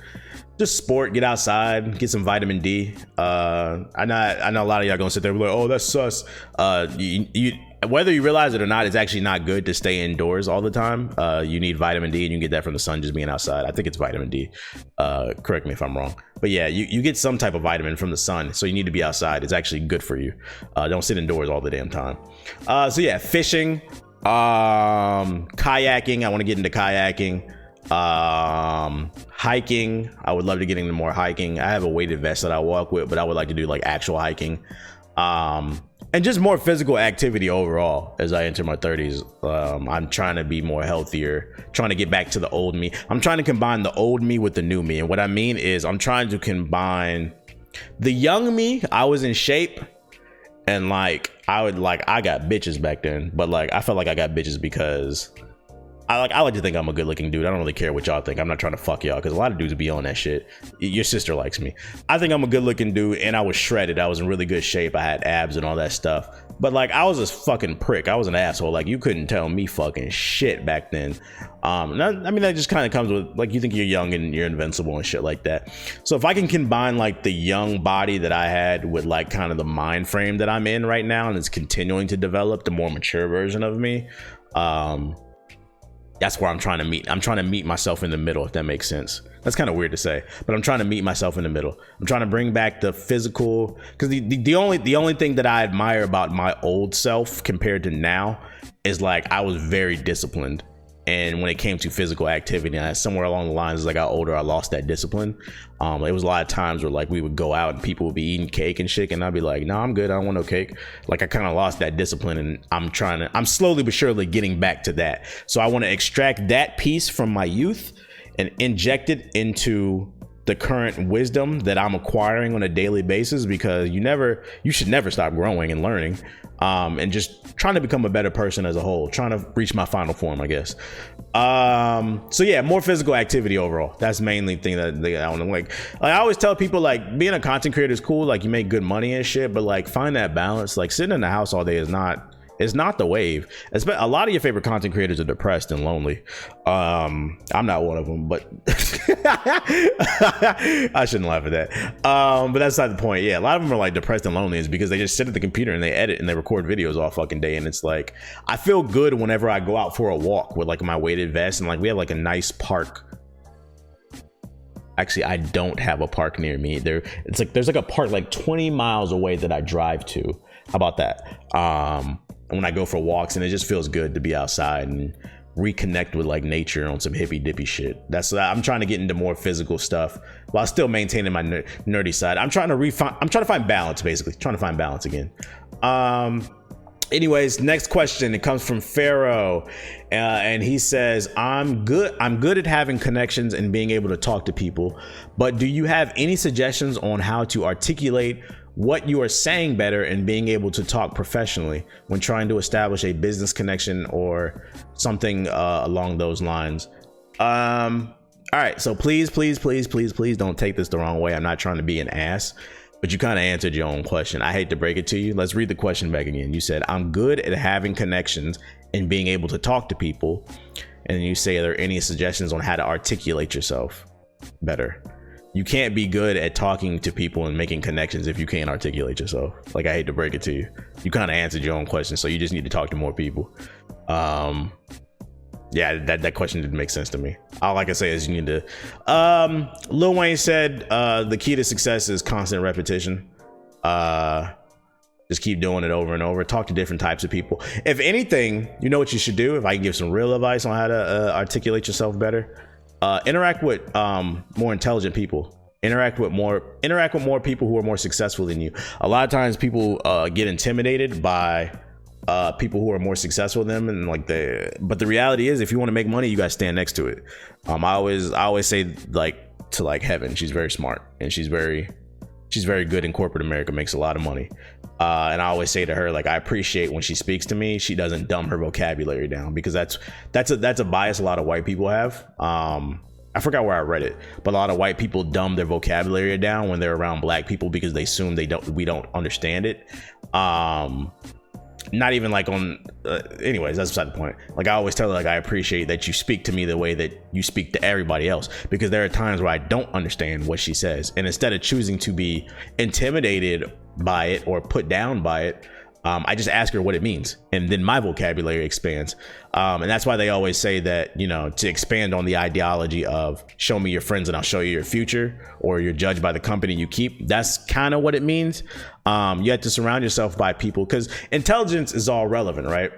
sport, get outside, get some vitamin D. I know a lot of y'all gonna sit there and be like, oh, that's sus. Whether you realize it or not, it's actually not good to stay indoors all the time. You need vitamin D, and you can get that from the sun just being outside. I think it's vitamin D. Correct me if I'm wrong. But yeah, you get some type of vitamin from the sun, so you need to be outside. It's actually good for you. Don't sit indoors all the damn time. So yeah, fishing, kayaking. I want to get into kayaking. Hiking. I would love to get into more hiking. I have a weighted vest that I walk with, but I would like to do like actual hiking. And just more physical activity overall as I enter my 30s. I'm trying to be more healthier, trying to get back to the old me. I'm trying to combine the old me with the new me. And what I mean is I'm trying to combine the young me. I was in shape, and like I got bitches back then, but like I felt like I got bitches because I like to think I'm a good looking dude. I don't really care what y'all think. I'm not trying to fuck y'all because a lot of dudes be on that shit. Your sister likes me. I think I'm a good looking dude, and I was shredded. I was in really good shape. I had abs and all that stuff. But like I was a fucking prick. I was an asshole. Like you couldn't tell me fucking shit back then. I mean that just kind of comes with like you think you're young and you're invincible and shit like that. So if I can combine like the young body that I had with like kind of the mind frame that I'm in right now, and it's continuing to develop the more mature version of me, that's where I'm trying to meet. I'm trying to meet myself in the middle, if that makes sense. That's kind of weird to say, but I'm trying to meet myself in the middle. I'm trying to bring back the physical, because the only thing that I admire about my old self compared to now is like I was very disciplined. And when it came to physical activity, and somewhere along the lines as I got older, I lost that discipline. It was a lot of times where like we would go out and people would be eating cake and shit, and I'd be like, no, I'm good, I don't want no cake. Like I kind of lost that discipline, and I'm slowly but surely getting back to that. So I want to extract that piece from my youth and inject it into the current wisdom that I'm acquiring on a daily basis, because you should never stop growing and learning, and just trying to become a better person as a whole, trying to reach my final form, I guess. So yeah, more physical activity overall. That's mainly the thing that I want to like. I always tell people like being a content creator is cool, like you make good money and shit, but like find that balance. Like sitting in the house all day is not the wave. A lot of your favorite content creators are depressed and lonely. I'm not one of them, but I shouldn't laugh at that. But that's not the point. Yeah, a lot of them are like depressed and lonely is because they just sit at the computer and they edit and they record videos all fucking day. And it's like, I feel good whenever I go out for a walk with like my weighted vest, and like we have like a nice park. Actually, I don't have a park near me. There's like a park like 20 miles away that I drive to. How about that? When I go for walks, and it just feels good to be outside and reconnect with like nature on some hippy dippy shit. I'm trying to get into more physical stuff while still maintaining my nerdy side. I'm trying to find balance, basically trying to find balance again. Anyways, next question. It comes from Pharaoh, and he says, I'm good at having connections and being able to talk to people, but do you have any suggestions on how to articulate what you are saying better and being able to talk professionally when trying to establish a business connection or something along those lines? All right, so please don't take this the wrong way. I'm not trying to be an ass, but you kind of answered your own question. I hate to break it to you. Let's read the question back again. You said, I'm good at having connections and being able to talk to people. And then you say, are there any suggestions on how to articulate yourself better? You can't be good at talking to people and making connections if you can't articulate yourself. Like, I hate to break it to you. You kind of answered your own question, so you just need to talk to more people. Yeah, that question didn't make sense to me. All I can say is you need to. Lil Wayne said the key to success is constant repetition. Just keep doing it over and over. Talk to different types of people. If anything, you know what you should do? If I can give some real advice on how to articulate yourself better, interact with more intelligent people. Interact with more people who are more successful than you. A lot of times people get intimidated by people who are more successful than them, and but the reality is, if you want to make money, you gotta stand next to it. I always say, like, to like Heaven, she's very smart and she's very good in corporate America, makes a lot of money, and I always say to her, like, I appreciate when she speaks to me, she doesn't dumb her vocabulary down, because that's a bias a lot of white people have. I forgot where I read it, but a lot of white people dumb their vocabulary down when they're around black people because they assume we don't understand it. Not even like on anyways, that's beside the point. Like, I always tell her, like, I appreciate that you speak to me the way that you speak to everybody else, because there are times where I don't understand what she says, and instead of choosing to be intimidated by it or put down by it, I just ask her what it means, and then my vocabulary expands. And that's why they always say that, you know, to expand on the ideology of show me your friends and I'll show you your future, or you're judged by the company you keep. That's kind of what it means. You have to surround yourself by people, because intelligence is all relevant, right?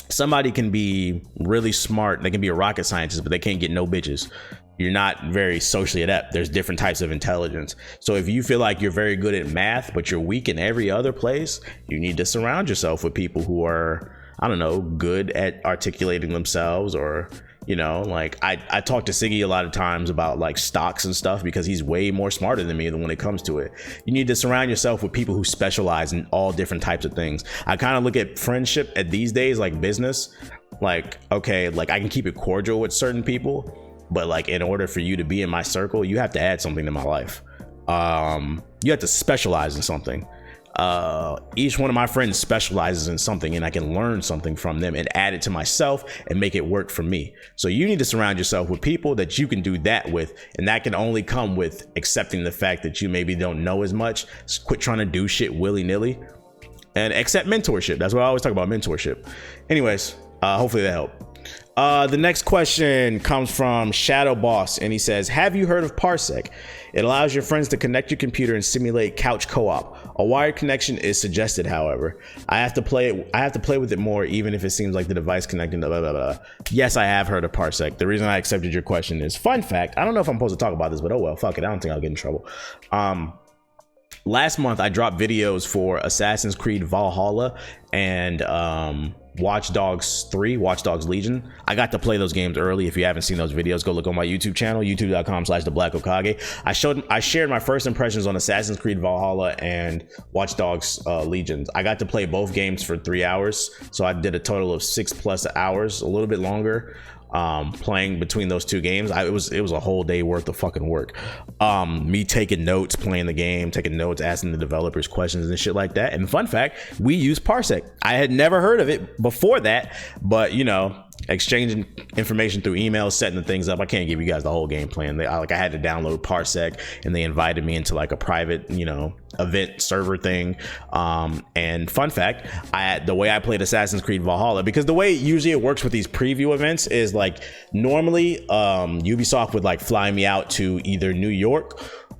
Somebody can be really smart, they can be a rocket scientist, but they can't get no bitches. You're not very socially adept. There's different types of intelligence. So if you feel like you're very good at math, but you're weak in every other place, you need to surround yourself with people who are, I don't know, good at articulating themselves. Or, you know, like I talk to Siggy a lot of times about like stocks and stuff, because he's way more smarter than me when it comes to it. You need to surround yourself with people who specialize in all different types of things. I kind of look at friendship at these days like business. Like, okay, like I can keep it cordial with certain people, but like, in order for you to be in my circle, you have to add something to my life. You have to specialize in something. Each one of my friends specializes in something, and I can learn something from them and add it to myself and make it work for me. So you need to surround yourself with people that you can do that with, and that can only come with accepting the fact that you maybe don't know as much. Quit trying to do shit willy-nilly and accept mentorship. That's what I always talk about, mentorship. Anyways, hopefully that helped. The next question comes from Shadow Boss, and he says, have you heard of Parsec? It allows your friends to connect your computer and simulate couch co-op. A wired connection is suggested, however. I have to play with it more, even if it seems like the device connecting to blah, blah, blah. Yes, I have heard of Parsec. The reason I accepted your question is, fun fact, I don't know if I'm supposed to talk about this, but oh well, fuck it. I don't think I'll get in trouble. Last month, I dropped videos for Assassin's Creed Valhalla and Watch Dogs 3, Watch Dogs Legion. I got to play those games early. If you haven't seen those videos, go look on my YouTube channel, youtube.com/theblack-hokage. I shared my first impressions on Assassin's Creed Valhalla and Watch Dogs Legions. I got to play both games for 3 hours, so I did a total of 6+ hours, a little bit longer, playing between those two games. It was a whole day worth of fucking work. Me taking notes, playing the game, taking notes, asking the developers questions and shit like that. And fun fact, we use Parsec. I had never heard of it before that, but you know, exchanging information through emails, setting the things up. I can't give you guys the whole game plan. I had to download Parsec, and they invited me into like a private, you know, event server thing. And fun fact, the way I played Assassin's Creed Valhalla, because the way usually it works with these preview events is like, normally Ubisoft would like fly me out to either New York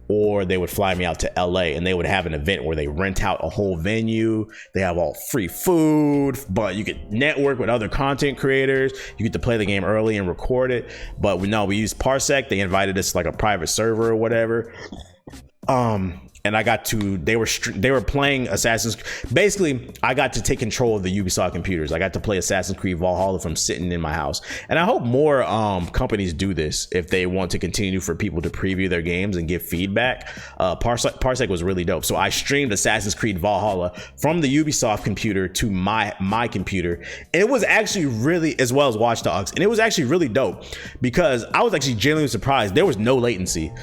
or they would fly me out to LA and they would have an event where they rent out a whole venue. They have all free food, but you could network with other content creators. You get to play the game early and record it. But we used Parsec. They invited us to like a private server or whatever. And I got to, they were playing Assassin's, basically I got to take control of the Ubisoft computers. I got to play Assassin's Creed Valhalla from sitting in my house. And I hope more companies do this if they want to continue for people to preview their games and give feedback. Parsec was really dope. So I streamed Assassin's Creed Valhalla from the Ubisoft computer to my computer. And it was actually really, as well as Watch Dogs. And it was actually really dope because I was actually genuinely surprised. There was no latency.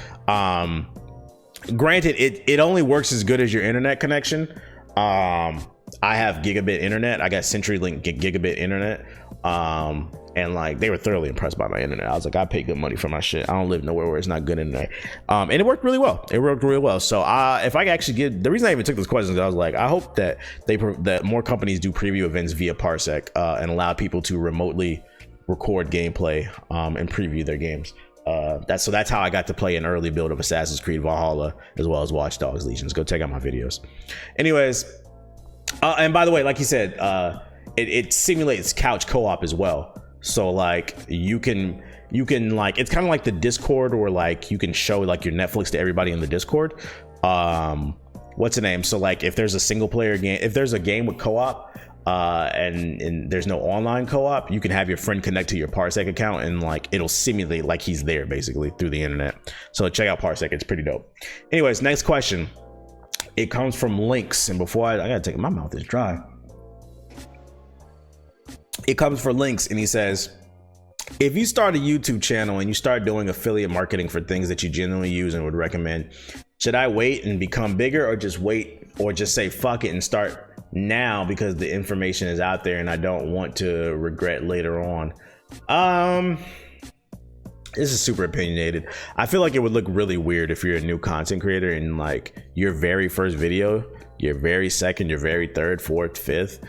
Granted, it only works as good as your internet connection. I have gigabit internet. I got CenturyLink gigabit internet. And like they were thoroughly impressed by my internet. I was like, I pay good money for my shit. I don't live nowhere where it's not good internet. And it worked really well. So if I actually get, the reason I even took this question is I was like, I hope that that more companies do preview events via Parsec and allow people to remotely record gameplay and preview their games. That's how I got to play an early build of Assassin's Creed Valhalla as well as Watch Dogs Legions. Go check out my videos. Anyways, and by the way, like you said, it simulates couch co-op as well. So like you can like, it's kind of like the Discord, or like you can show like your Netflix to everybody in the Discord. What's the name? So like if there's a single player game, if there's a game with co-op, and there's no online co-op, you can have your friend connect to your Parsec account and like it'll simulate like he's there basically through the internet. So check out Parsec, it's pretty dope. Anyways, next question. It comes from Links, and before I gotta take, my mouth is dry. It comes from Links, and he says, if you start a YouTube channel and you start doing affiliate marketing for things that you genuinely use and would recommend, should I wait and become bigger, or just wait, or just say fuck it and start now because the information is out there and I don't want to regret later on? This is super opinionated. I feel like it would look really weird if you're a new content creator and like your very first video, your very second, your very third, fourth, fifth,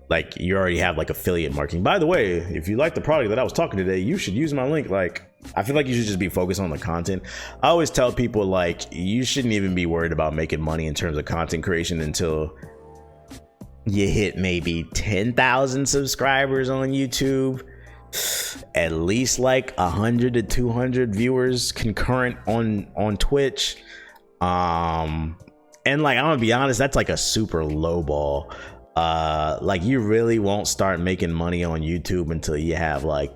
like you already have like affiliate marketing. By the way, if you like the product that I was talking today, you should use my link. Like, I feel like you should just be focused on the content. I always tell people like you shouldn't even be worried about making money in terms of content creation until you hit maybe 10,000 subscribers on YouTube, at least like 100 to 200 viewers concurrent on Twitch. And like, I'm gonna be honest, that's like a super low ball. Like you really won't start making money on YouTube until you have like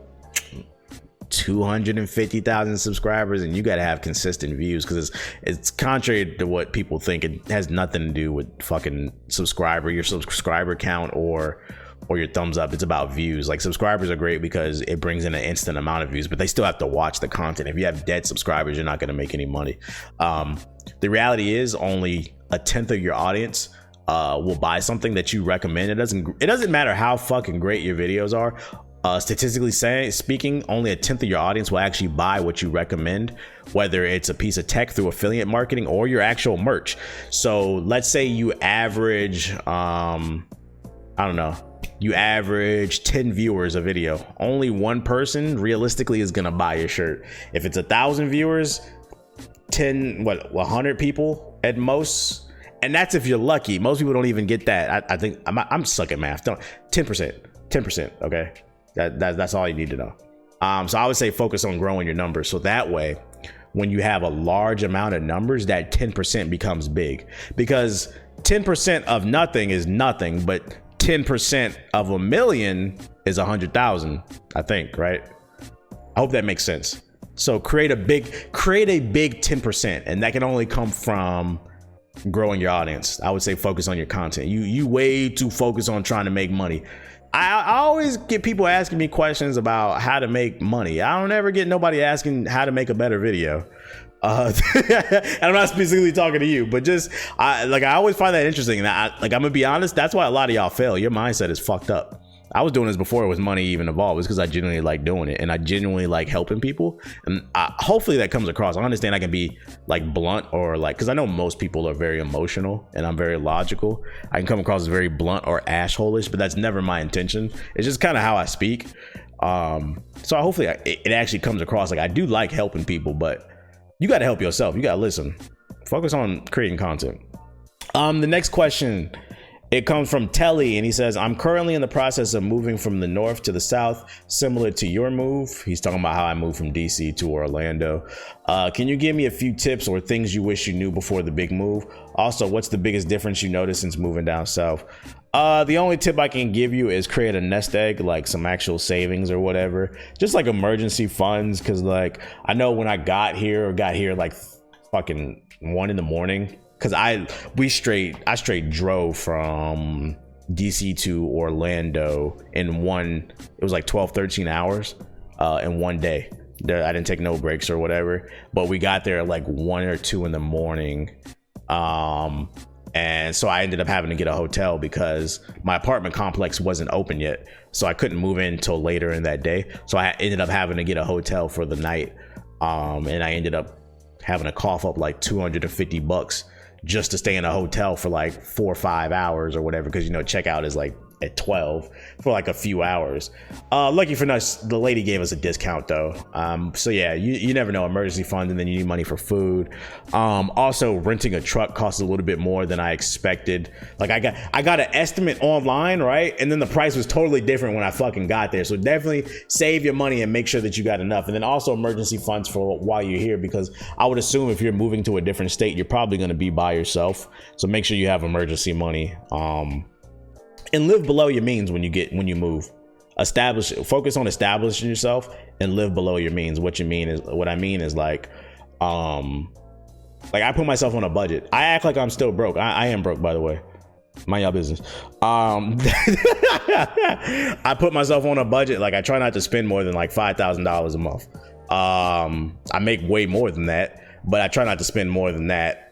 250,000 subscribers, and you got to have consistent views, because it's contrary to what people think. It has nothing to do with fucking your subscriber count or your thumbs up. It's about views. Like, subscribers are great because it brings in an instant amount of views, but they still have to watch the content. If you have dead subscribers, you're not going to make any money. The reality is only a tenth of your audience will buy something that you recommend. It doesn't matter how fucking great your videos are. Statistically speaking, only a tenth of your audience will actually buy what you recommend, whether it's a piece of tech through affiliate marketing or your actual merch. So let's say you average, you average 10 viewers a video. Only one person realistically is gonna buy your shirt. If it's 1,000 viewers, 100 people at most. And that's if you're lucky. Most people don't even get that. I think I'm suck at math. 10%. Okay. That's all you need to know. So I would say focus on growing your numbers. So that way, when you have a large amount of numbers, that 10% becomes big, because 10% of nothing is nothing, but 10% of 1,000,000 is 100,000, I think, right? I hope that makes sense. So create a big 10%, and that can only come from growing your audience. I would say focus on your content. You way too focused on trying to make money. I always get people asking me questions about how to make money. I don't ever get nobody asking how to make a better video. And I'm not specifically talking to you, but just I always find that interesting. And I'm gonna be honest, that's why a lot of y'all fail. Your mindset is fucked up. I was doing this before it was money even involved. It's because I genuinely like doing it, and I genuinely like helping people. And hopefully that comes across. I understand I can be like blunt, or like, because I know most people are very emotional and I'm very logical. I can come across as very blunt or asshole-ish, but that's never my intention. It's just kind of how I speak. So hopefully it actually comes across like I do like helping people, but you got to help yourself. You got to listen. Focus on creating content. The next question, it comes from Telly, and he says, I'm currently in the process of moving from the north to the south, similar to your move. He's talking about how I moved from DC to Orlando. Can you give me a few tips or things you wish you knew before the big move? Also, what's the biggest difference you noticed since moving down south? The only tip I can give you is create a nest egg, like some actual savings or whatever, just like emergency funds. Because like I know when I got here like fucking 1 a.m, because I straight drove from DC to Orlando in it was like 12-13 hours in one day. I didn't take no breaks or whatever, but we got there at like 1 or 2 a.m. And so I ended up having to get a hotel because my apartment complex wasn't open yet, so I couldn't move in until later in that day. So I ended up having to get a hotel for the night, and I ended up having to cough up like $250 just to stay in a hotel for like 4 or 5 hours or whatever, because checkout is like at 12 for like a few hours. Lucky for us, the lady gave us a discount though. So yeah, you never know, emergency fund, and then you need money for food. Also renting a truck costs a little bit more than I expected. Like I got an estimate online, right? And then the price was totally different when I fucking got there. So definitely save your money and make sure that you got enough. And then also emergency funds for while you're here, because I would assume if you're moving to a different state, you're probably going to be by yourself. So make sure you have emergency money. And live below your means when you move. Focus on establishing yourself and live below your means. What I mean is like I put myself on a budget. I act like I'm still broke. I am broke, by the way. Mind y'all business. I put myself on a budget. Like I try not to spend more than like $5,000 a month. I make way more than that, but I try not to spend more than that.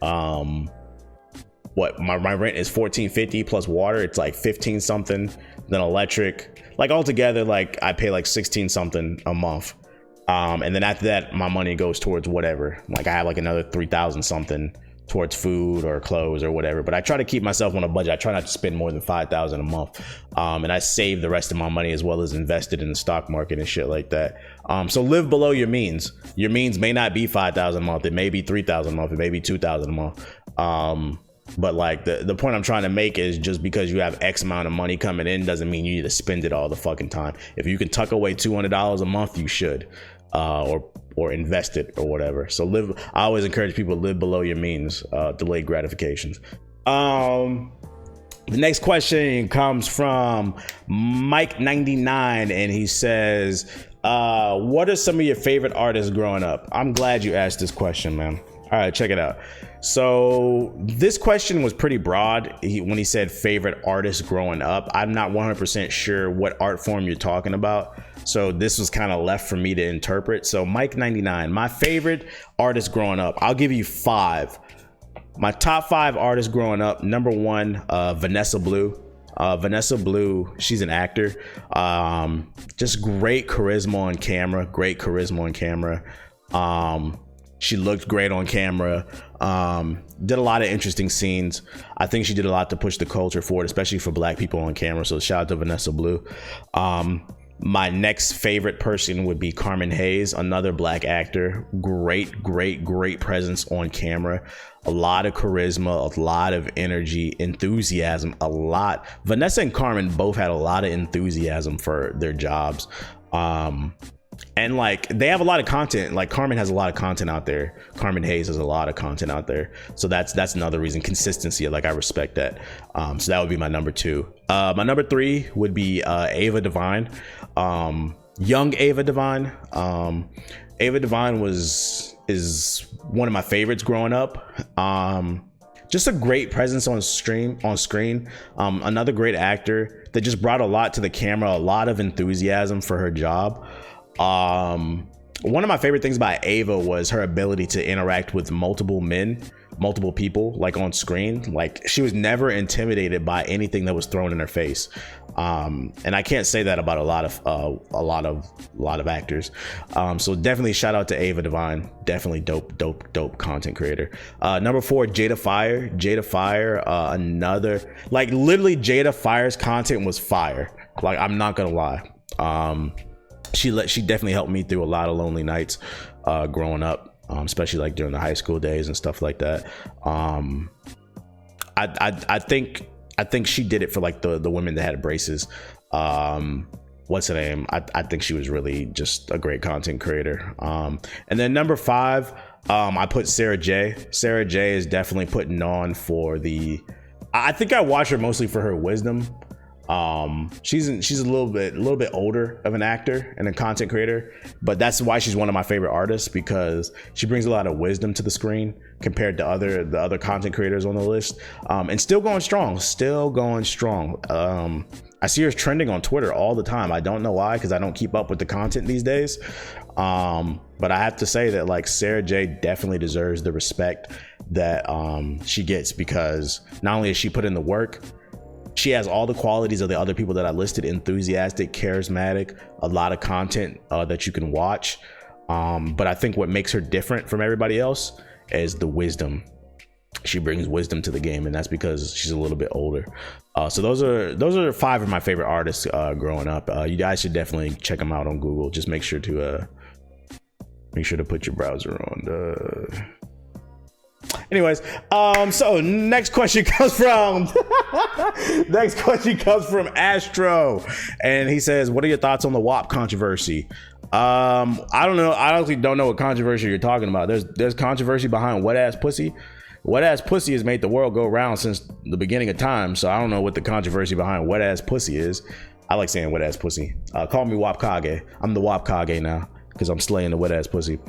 My rent is $14.50 plus water. It's like 15 something. Then electric, like altogether, like I pay like 16 something a month. And then after that, my money goes towards whatever. Like I have like another 3,000 something towards food or clothes or whatever. But I try to keep myself on a budget. I try not to spend more than 5,000 a month. And I save the rest of my money as well as invest it in the stock market and shit like that. So live below your means. Your means may not be 5,000 a month. It may be 3,000 a month. It may be 2,000 a month. But like the point I'm trying to make is just because you have X amount of money coming in doesn't mean you need to spend it all the fucking time. If you can tuck away $200 a month, you should, or invest it or whatever. So I always encourage people to live below your means, delayed gratifications. The next question comes from Mike99, and he says, what are some of your favorite artists growing up? I'm glad you asked this question, man. All right, check it out. So this question was pretty broad when he said favorite artist growing up. I'm not 100% sure what art form you're talking about. So this was kind of left for me to interpret. So Mike99, my favorite artist growing up, I'll give you 5. My top 5 artists growing up. Number 1, Vanessa Blue. Vanessa Blue, she's an actor. Just great charisma on camera. She looked great on camera. Did a lot of interesting scenes. I think she did a lot to push the culture forward, especially for Black people on camera. So shout out to Vanessa Blue. My next favorite person would be Carmen Hayes, another Black actor. Great presence on camera. A lot of charisma, a lot of energy, enthusiasm, a lot. Vanessa and Carmen both had a lot of enthusiasm for their jobs. And like they have a lot of content. Like Carmen has a lot of content out there. Carmen Hayes has a lot of content out there. So that's another reason. Consistency. Like I respect that. So that would be my number 2. My number 3 would be Ava Devine. Young Ava Devine. Ava Devine is one of my favorites growing up. Just a great presence on screen. Another great actor that just brought a lot to the camera. A lot of enthusiasm for her job. One of my favorite things about Ava was her ability to interact with multiple people, like on screen. Like she was never intimidated by anything that was thrown in her face. And I can't say that about a lot of actors. So definitely shout out to Ava Devine. Definitely dope content creator. Number 4, Jada Fire. Another, like literally Jada Fire's content was fire. Like I'm not gonna lie. She definitely helped me through a lot of lonely nights growing up. especially like during the high school days and stuff like that. I think she did it for like the women that had braces. What's her name? I think she was really just a great content creator. And then number 5, I put Sarah J. Sarah J is definitely putting on for the. I think I watch her mostly for her wisdom. She's a little bit older of an actor and a content creator, but that's why she's one of my favorite artists, because she brings a lot of wisdom to the screen compared to the other content creators on the list. And still going strong. I see her trending on Twitter all the time. I don't know why, because I don't keep up with the content these days. But I have to say that like Sarah J definitely deserves the respect that she gets, because not only has she put in the work, she has all the qualities of the other people that I listed: enthusiastic, charismatic, a lot of content that you can watch. But I think what makes her different from everybody else is the wisdom. She brings wisdom to the game, and that's because she's a little bit older. So those are 5 of my favorite artists growing up. You guys should definitely check them out on Google. Just make sure to put your browser on. Anyways, so next question comes from Astro, and he says, "What are your thoughts on the WAP controversy?" I don't know. I honestly don't know what controversy you're talking about. There's controversy behind wet ass pussy. Wet ass pussy has made the world go round since the beginning of time. So I don't know what the controversy behind wet ass pussy is. I like saying wet ass pussy. Call me Hokage. I'm the Hokage now because I'm slaying the wet ass pussy.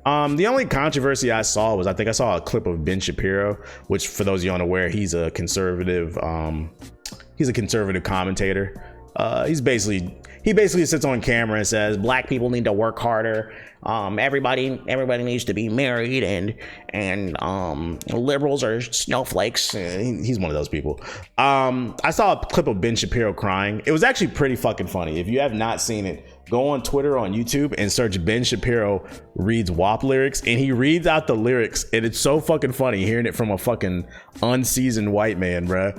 The only controversy I saw was, I think I saw a clip of Ben Shapiro, which, for those of you unaware, he's a conservative commentator. He basically sits on camera and says black people need to work harder. Everybody needs to be married, and liberals are snowflakes. He's one of those people. I saw a clip of Ben Shapiro crying. It was actually pretty fucking funny. If you have not seen it, go on Twitter, on YouTube, and search Ben Shapiro reads WAP lyrics, and he reads out the lyrics, and it's so fucking funny hearing it from a fucking unseasoned white man, bruh.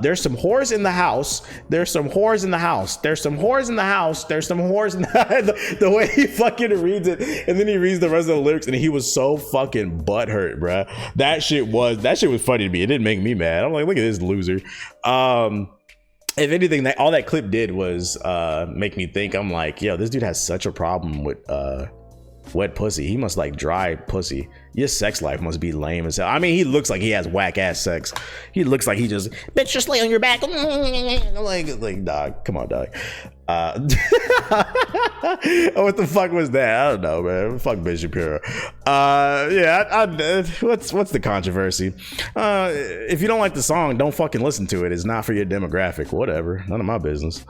There's some whores in the house. There's some whores in the house. There's some whores in the house. There's some whores in the the way he fucking reads it, and then he reads the rest of the lyrics, and he was so fucking butthurt, bruh. That shit was funny to me. It didn't make me mad. I'm like, look at this loser. If anything, all that clip did was make me think. I'm like, yo, this dude has such a problem with wet pussy. He must like dry pussy. Your sex life must be lame as hell. I mean, he looks like he has whack ass sex. He looks like he just, bitch, just lay on your back. like dog, come on, dog. What the fuck was that? I don't know, man. Fuck Ben Shapiro. What's the controversy? If you don't like the song, don't fucking listen to it. It's not for your demographic. Whatever. None of my business.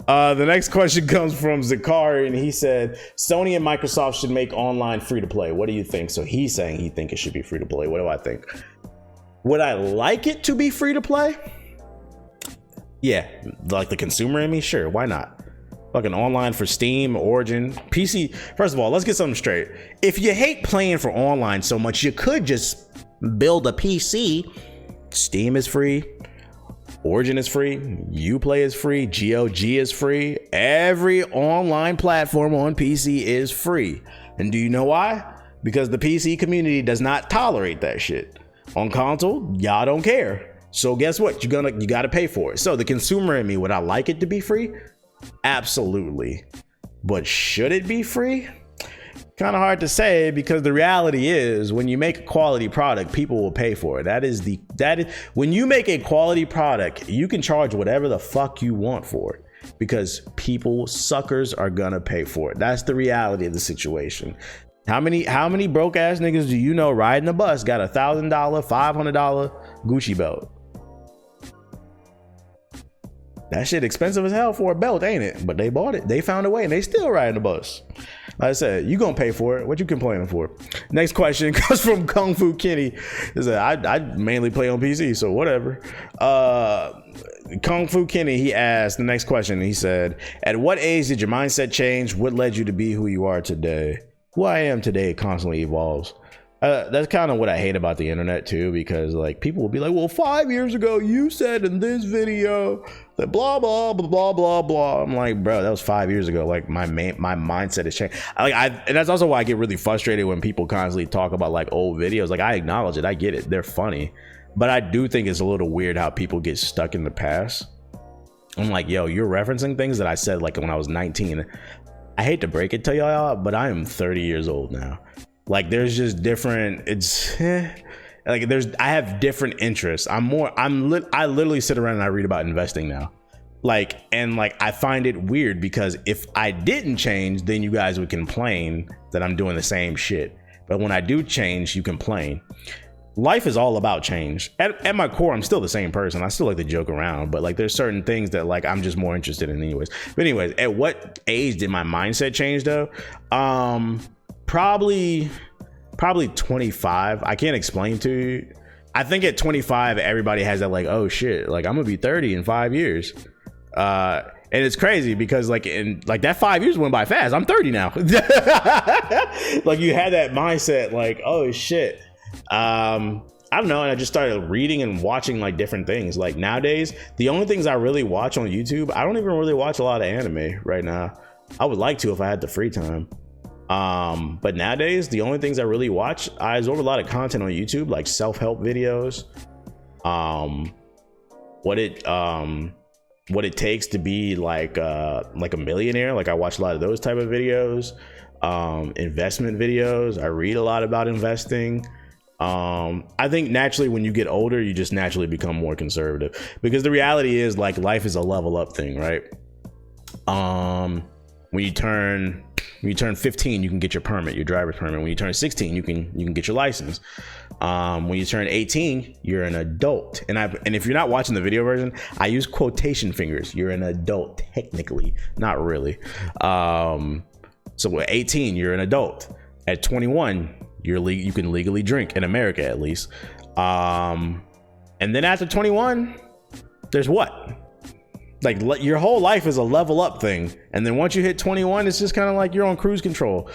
The next question comes from Zakari, and he said, Sony and Microsoft should make online free to play. What do you think? So he's saying he thinks it should be free to play. What do I think? Would I like it to be free to play? Yeah, like the consumer in me, sure, why not? Fucking online for Steam, Origin, PC. First of all, let's get something straight. If you hate playing for online so much, you could just build a PC. Steam is free. Origin is free, Uplay is free, GOG is free. Every online platform on PC is free. And do you know why? Because the PC community does not tolerate that shit. On console, y'all don't care. So guess what? You gotta pay for it. So the consumer in me, would I like it to be free? Absolutely. But should it be free? Kind of hard to say, because the reality is when you make a quality product, people will pay for it. That is when you make a quality product, you can charge whatever the fuck you want for it, because suckers are gonna pay for it. That's the reality of the situation. How many broke ass niggas do you know riding a bus got $1,000, $500 Gucci belt? That shit expensive as hell for a belt, ain't it? But they bought it. They found a way, and they still riding the bus. Like I said, you gonna pay for it. What you complaining for? Next question comes from Kung Fu Kenny. He said, I mainly play on PC, so whatever. Kung Fu Kenny, he asked the next question. He said, at what age did your mindset change? What led you to be who you are today? Who I am today constantly evolves. That's kind of what I hate about the internet too, because like people will be like, well, 5 years ago you said in this video that blah blah blah blah blah blah. I'm like, bro, that was 5 years ago. Like my mindset has changed. And that's also why I get really frustrated when people constantly talk about like old videos. Like, I acknowledge it, I get it, they're funny, but I do think it's a little weird how people get stuck in the past. I'm like, yo, you're referencing things that I said like when I was 19. I hate to break it to y'all, but I am 30 years old now. Like, there's just different, I have different interests. I literally sit around and I read about investing now. Like, and like, I find it weird because if I didn't change, then you guys would complain that I'm doing the same shit. But when I do change, you complain. Life is all about change. At my core, I'm still the same person. I still like to joke around, but like, there's certain things that like I'm just more interested in anyways. But anyways, at what age did my mindset change though? Probably 25. I can't explain to you. I think at 25, everybody has that like, oh shit, like I'm gonna be 30 in 5 years. And it's crazy because like in like that 5 years went by fast. I'm 30 now. Like, you had that mindset like, oh shit. I don't know. And I just started reading and watching like different things. Like nowadays, the only things I really watch on YouTube, I don't even really watch a lot of anime right now. I would like to if I had the free time. But nowadays, the only things I really watch, I absorb a lot of content on YouTube, like self-help videos, what it takes to be like a millionaire. Like, I watch a lot of those type of videos, investment videos. I read a lot about investing. I think naturally when you get older, you just naturally become more conservative, because the reality is like life is a level up thing, right? When you turn 15, you can get your permit, your driver's permit. When you turn 16, you can get your license. When you turn 18, you're an adult. And if you're not watching the video version, I use quotation fingers. You're an adult technically, not really. So at 18, you're an adult. At 21, you can legally drink in America, at least. And then after 21, there's what? Like, your whole life is a level up thing, and then once you hit 21, it's just kind of like you're on cruise control.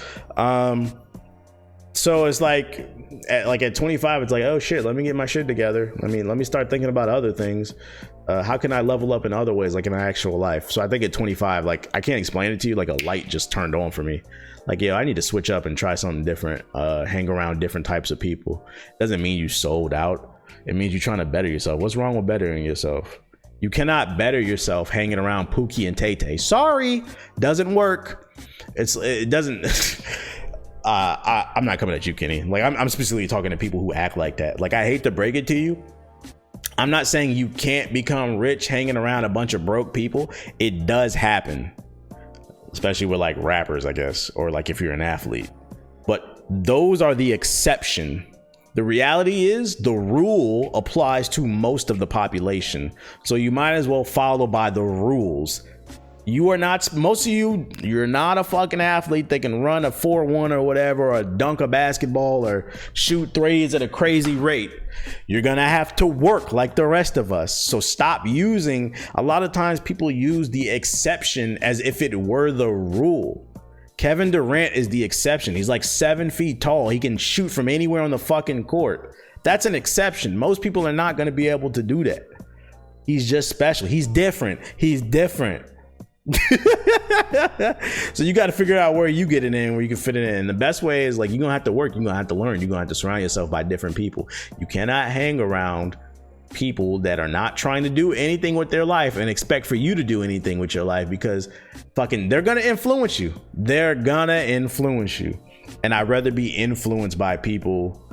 So it's like at 25, it's like, oh shit, let me get my shit together. Let me start thinking about other things. How can I level up in other ways, like in my actual life? So I think at 25, like, I can't explain it to you, like a light just turned on for me. Like, yo, I need to switch up and try something different. Hang around different types of people. Doesn't mean you sold out. It means you're trying to better yourself. What's wrong with bettering yourself? You cannot better yourself hanging around Pookie and Tay Tay. Sorry, doesn't work. It doesn't. I'm not coming at you, Kenny. Like, I'm specifically talking to people who act like that. Like, I hate to break it to you. I'm not saying you can't become rich hanging around a bunch of broke people. It does happen, especially with like rappers, I guess, or like if you're an athlete. But those are the exception. The reality is the rule applies to most of the population. So you might as well follow by the rules. You are not, most of you're not a fucking athlete that can run a 4-1 or whatever, or dunk a basketball or shoot threes at a crazy rate. You're gonna have to work like the rest of us. So stop using, a lot of times people use the exception as if it were the rule. Kevin Durant is the exception. He's like 7 feet tall. He can shoot from anywhere on the fucking court. That's an exception. Most people are not going to be able to do that. He's just special. He's different. He's different. So you got to figure out where you get it in, where you can fit it in. And the best way is like, you're going to have to work. You're going to have to learn. You're going to have to surround yourself by different people. You cannot hang around people that are not trying to do anything with their life and expect for you to do anything with your life, because fucking they're gonna influence you. And I'd rather be influenced by people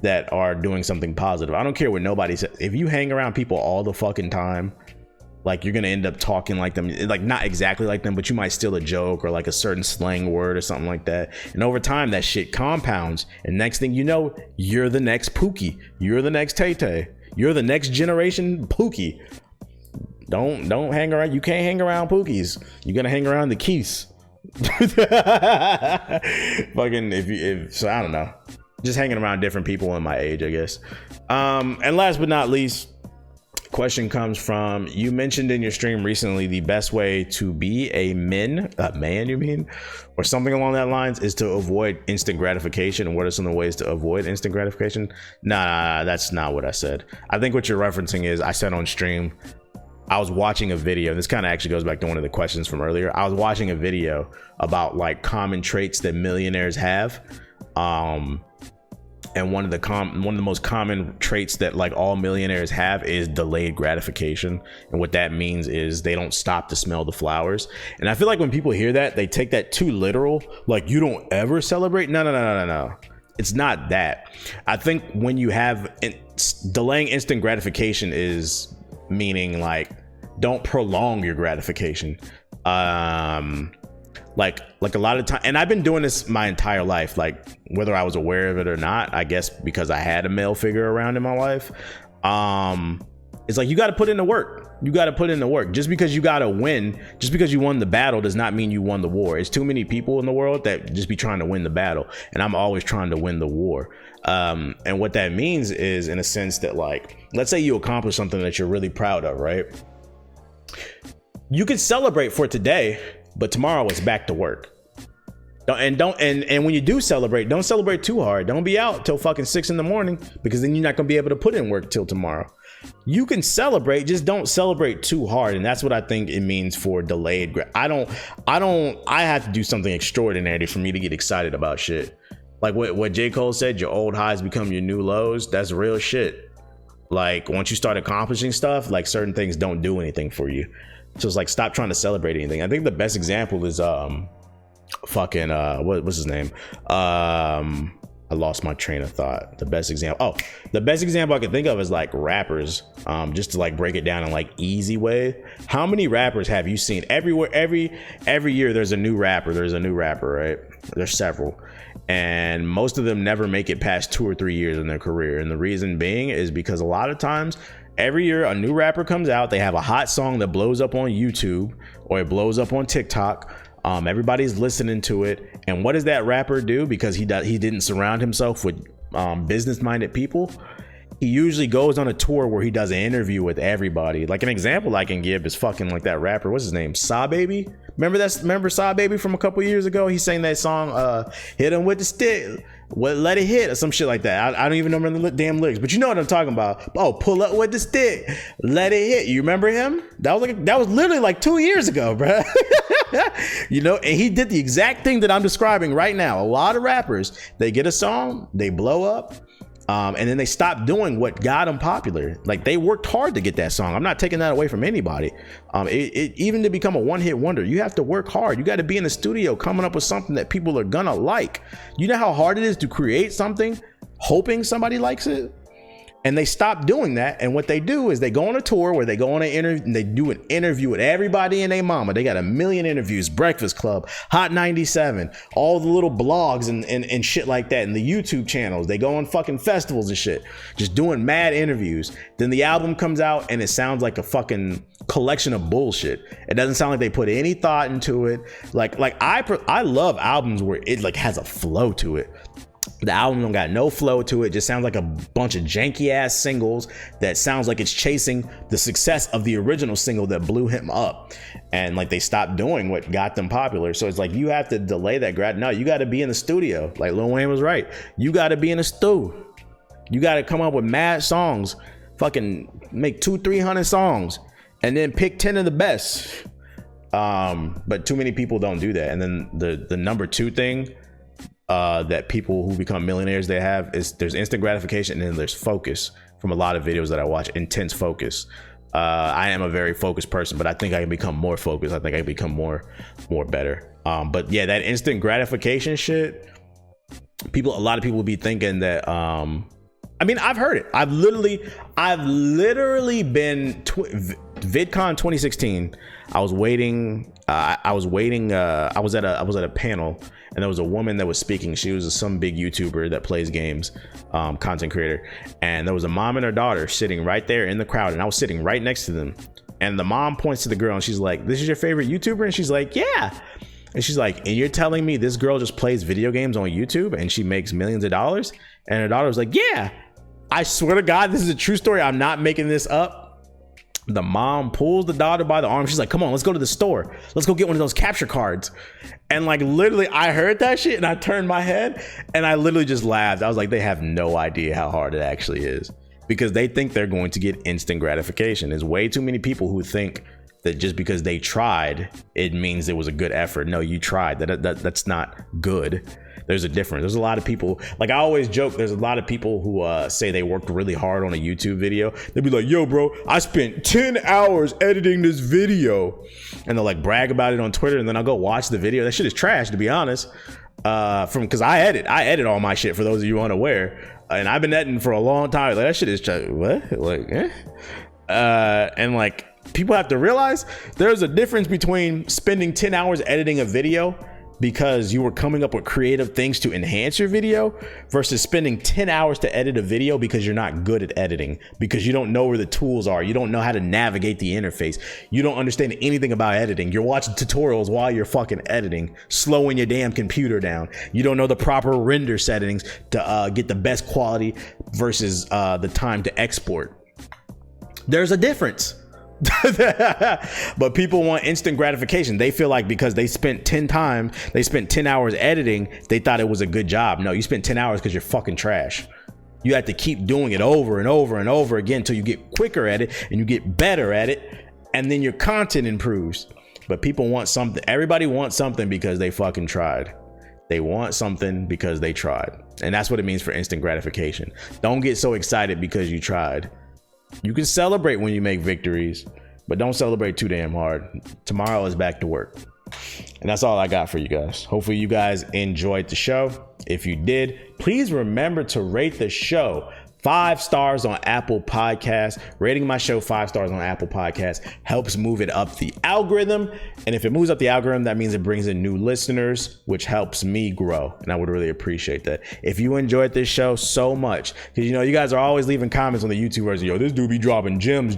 that are doing something positive. I don't care what nobody says. If you hang around people all the fucking time, like, you're gonna end up talking like them, like not exactly like them, but you might steal a joke or like a certain slang word or something like that. And over time that shit compounds, and next thing you know, you're the next Pookie, you're the next Tay Tay. You're the next generation Pookie. Don't hang around. You can't hang around Pookies. You're gonna hang around the Keiths. Fucking so I don't know. Just hanging around different people in my age, I guess. And last but not least, Question comes from, you mentioned in your stream recently the best way to be a man, you mean, or something along that lines, is to avoid instant gratification. And what are some of the ways to avoid instant gratification? Nah, that's not what I said. I think what you're referencing is, I said on stream, I was watching a video. This kind of actually goes back to one of the questions from earlier. I was watching a video about like common traits that millionaires have. And one of the most common traits that like all millionaires have is delayed gratification. And what that means is they don't stop to smell the flowers. And I feel like when people hear that, they take that too literal. Like, you don't ever celebrate? No. It's not that. I think when you have delaying instant gratification is meaning like, don't prolong your gratification. Like a lot of time, and I've been doing this my entire life, like whether I was aware of it or not, I guess because I had a male figure around in my life. It's like, you got to put in the work. Just because you got to win, just because you won the battle does not mean you won the war. It's too many people in the world that just be trying to win the battle, and I'm always trying to win the war. And what that means is, in a sense, that like, let's say you accomplish something that you're really proud of, right? You can celebrate for today, but tomorrow it's back to work. And when you do celebrate, don't celebrate too hard. Don't be out till fucking 6 a.m, because then you're not gonna be able to put in work till tomorrow. You can celebrate, just don't celebrate too hard. And that's what I think it means for delayed. I have to do something extraordinary for me to get excited about shit. Like what J. Cole said, your old highs become your new lows. That's real shit. Like, once you start accomplishing stuff, like, certain things don't do anything for you. So it's like, stop trying to celebrate anything. I think the best example is what's his name? I lost my train of thought. The best example I can think of is like rappers. Just to like break it down in like easy way. How many rappers have you seen? Everywhere, every year there's a new rapper, right? There's several. And most of them never make it past 2 or 3 years in their career. And the reason being is because a lot of times, every year a new rapper comes out, they have a hot song that blows up on YouTube or it blows up on TikTok. Everybody's listening to it. And what does that rapper do? Because he didn't surround himself with business-minded people. He usually goes on a tour where he does an interview with everybody. Like, an example I can give is fucking like that rapper, what's his name? Saw Baby? Remember Saw Baby from a couple years ago? He sang that song, hit him with the stick, let it hit, or some shit like that. I don't even remember the damn lyrics, but you know what I'm talking about. Oh, pull up with the stick, let it hit. You remember him? That was literally like 2 years ago, bro. You know, and he did the exact thing that I'm describing right now. A lot of rappers, they get a song, they blow up, and then they stop doing what got them popular. Like, they worked hard to get that song. I'm not taking that away from anybody. Even to become a one-hit wonder, you have to work hard. You got to be in the studio coming up with something that people are gonna like. You know how hard it is to create something hoping somebody likes it? And they stop doing that. And what they do is they go on a tour where they go on an interview and they do an interview with everybody and their mama. They got 1 million interviews, Breakfast Club, Hot 97, all the little blogs and shit like that. And the YouTube channels, they go on fucking festivals and shit, just doing mad interviews. Then the album comes out and it sounds like a fucking collection of bullshit. It doesn't sound like they put any thought into it. Like I love albums where it like has a flow to it. The album don't got no flow to it. Just sounds like a bunch of janky ass singles that sounds like it's chasing the success of the original single that blew him up. And like, they stopped doing what got them popular. So it's like, you have to delay that no, you got to be in the studio. Like Lil Wayne was right. You got to be in the stew. You got to come up with mad songs, fucking make 200-300 songs, and then pick 10 of the best. But too many people don't do that. And then the number 2 thing that people who become millionaires, they have is there's instant gratification, and then there's focus. From a lot of videos that I watch, intense focus. I am a very focused person, but I think I can become more focused. I think I can become more better. But yeah, that instant gratification shit, a lot of people be thinking that I mean, I've heard it. I've literally been VidCon 2016. I was at a panel, and there was a woman that was speaking. She was some big YouTuber that plays games, content creator. And there was a mom and her daughter sitting right there in the crowd, and I was sitting right next to them. And the mom points to the girl and she's like, "This is your favorite YouTuber?" And she's like, "Yeah." And she's like, "And you're telling me this girl just plays video games on YouTube and she makes millions of dollars?" And her daughter was like, "Yeah, I swear to God, this is a true story. I'm not making this up." The mom pulls the daughter by the arm. She's like, come on, let's go to the store. Let's go get one of those capture cards. And like literally I heard that shit and I turned my head and I literally just laughed. I was like, they have no idea how hard it actually is, because they think they're going to get instant gratification. There's way too many people who think that just because they tried, it means it was a good effort. No, you tried. That's not good. There's a difference. There's a lot of people, like I always joke, there's a lot of people who say they worked really hard on a YouTube video. They'll be like, yo, bro, I spent 10 hours editing this video. And they'll like brag about it on Twitter. And then I'll go watch the video. That shit is trash, to be honest. Because I edit all my shit, for those of you unaware. And I've been editing for a long time. Like that shit is trash. What? Like, and like, people have to realize there's a difference between spending 10 hours editing a video because you were coming up with creative things to enhance your video versus spending 10 hours to edit a video because you're not good at editing, because you don't know where the tools are. You don't know how to navigate the interface. You don't understand anything about editing. You're watching tutorials while you're fucking editing, slowing your damn computer down. You don't know the proper render settings to get the best quality versus the time to export. There's a difference. But people want instant gratification. They feel like because they spent 10 hours editing, they thought it was a good job. No, you spent 10 hours because you're fucking trash. You have to keep doing it over and over and over again until you get quicker at it and you get better at it, and then your content improves. But people want something. Everybody wants something because they fucking tried. They want something because they tried. And that's what it means for instant gratification. Don't get so excited because you tried. You can celebrate when you make victories, but don't celebrate too damn hard. Tomorrow is back to work. And that's all I got for you guys. Hopefully you guys enjoyed the show. If you did, please remember to rate the show 5 stars on Apple Podcasts. Rating my show 5 stars on Apple Podcasts helps move it up the algorithm. And if it moves up the algorithm, that means it brings in new listeners, which helps me grow. And I would really appreciate that. If you enjoyed this show so much, because you know, you guys are always leaving comments on the YouTube version. Yo, this dude be dropping gems.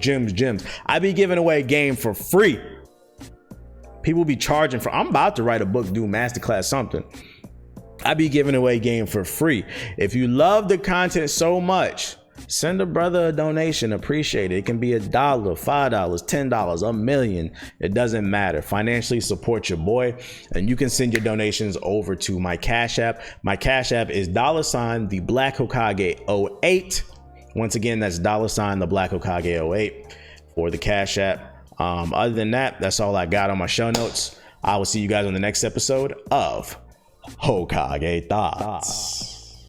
I be giving away game for free. People be charging for, I'm about to write a book, do masterclass something. I be giving away game for free. If you love the content so much, send a brother a donation. Appreciate it. It can be $1, $5, $10, $1 million. It doesn't matter. Financially support your boy. And you can send your donations over to my Cash App. My Cash App is $ the Black Hokage 08. Once again, that's $ the Black Hokage 08 for the Cash App. Other than that, that's all I got on my show notes. I will see you guys on the next episode of Hokage Thots.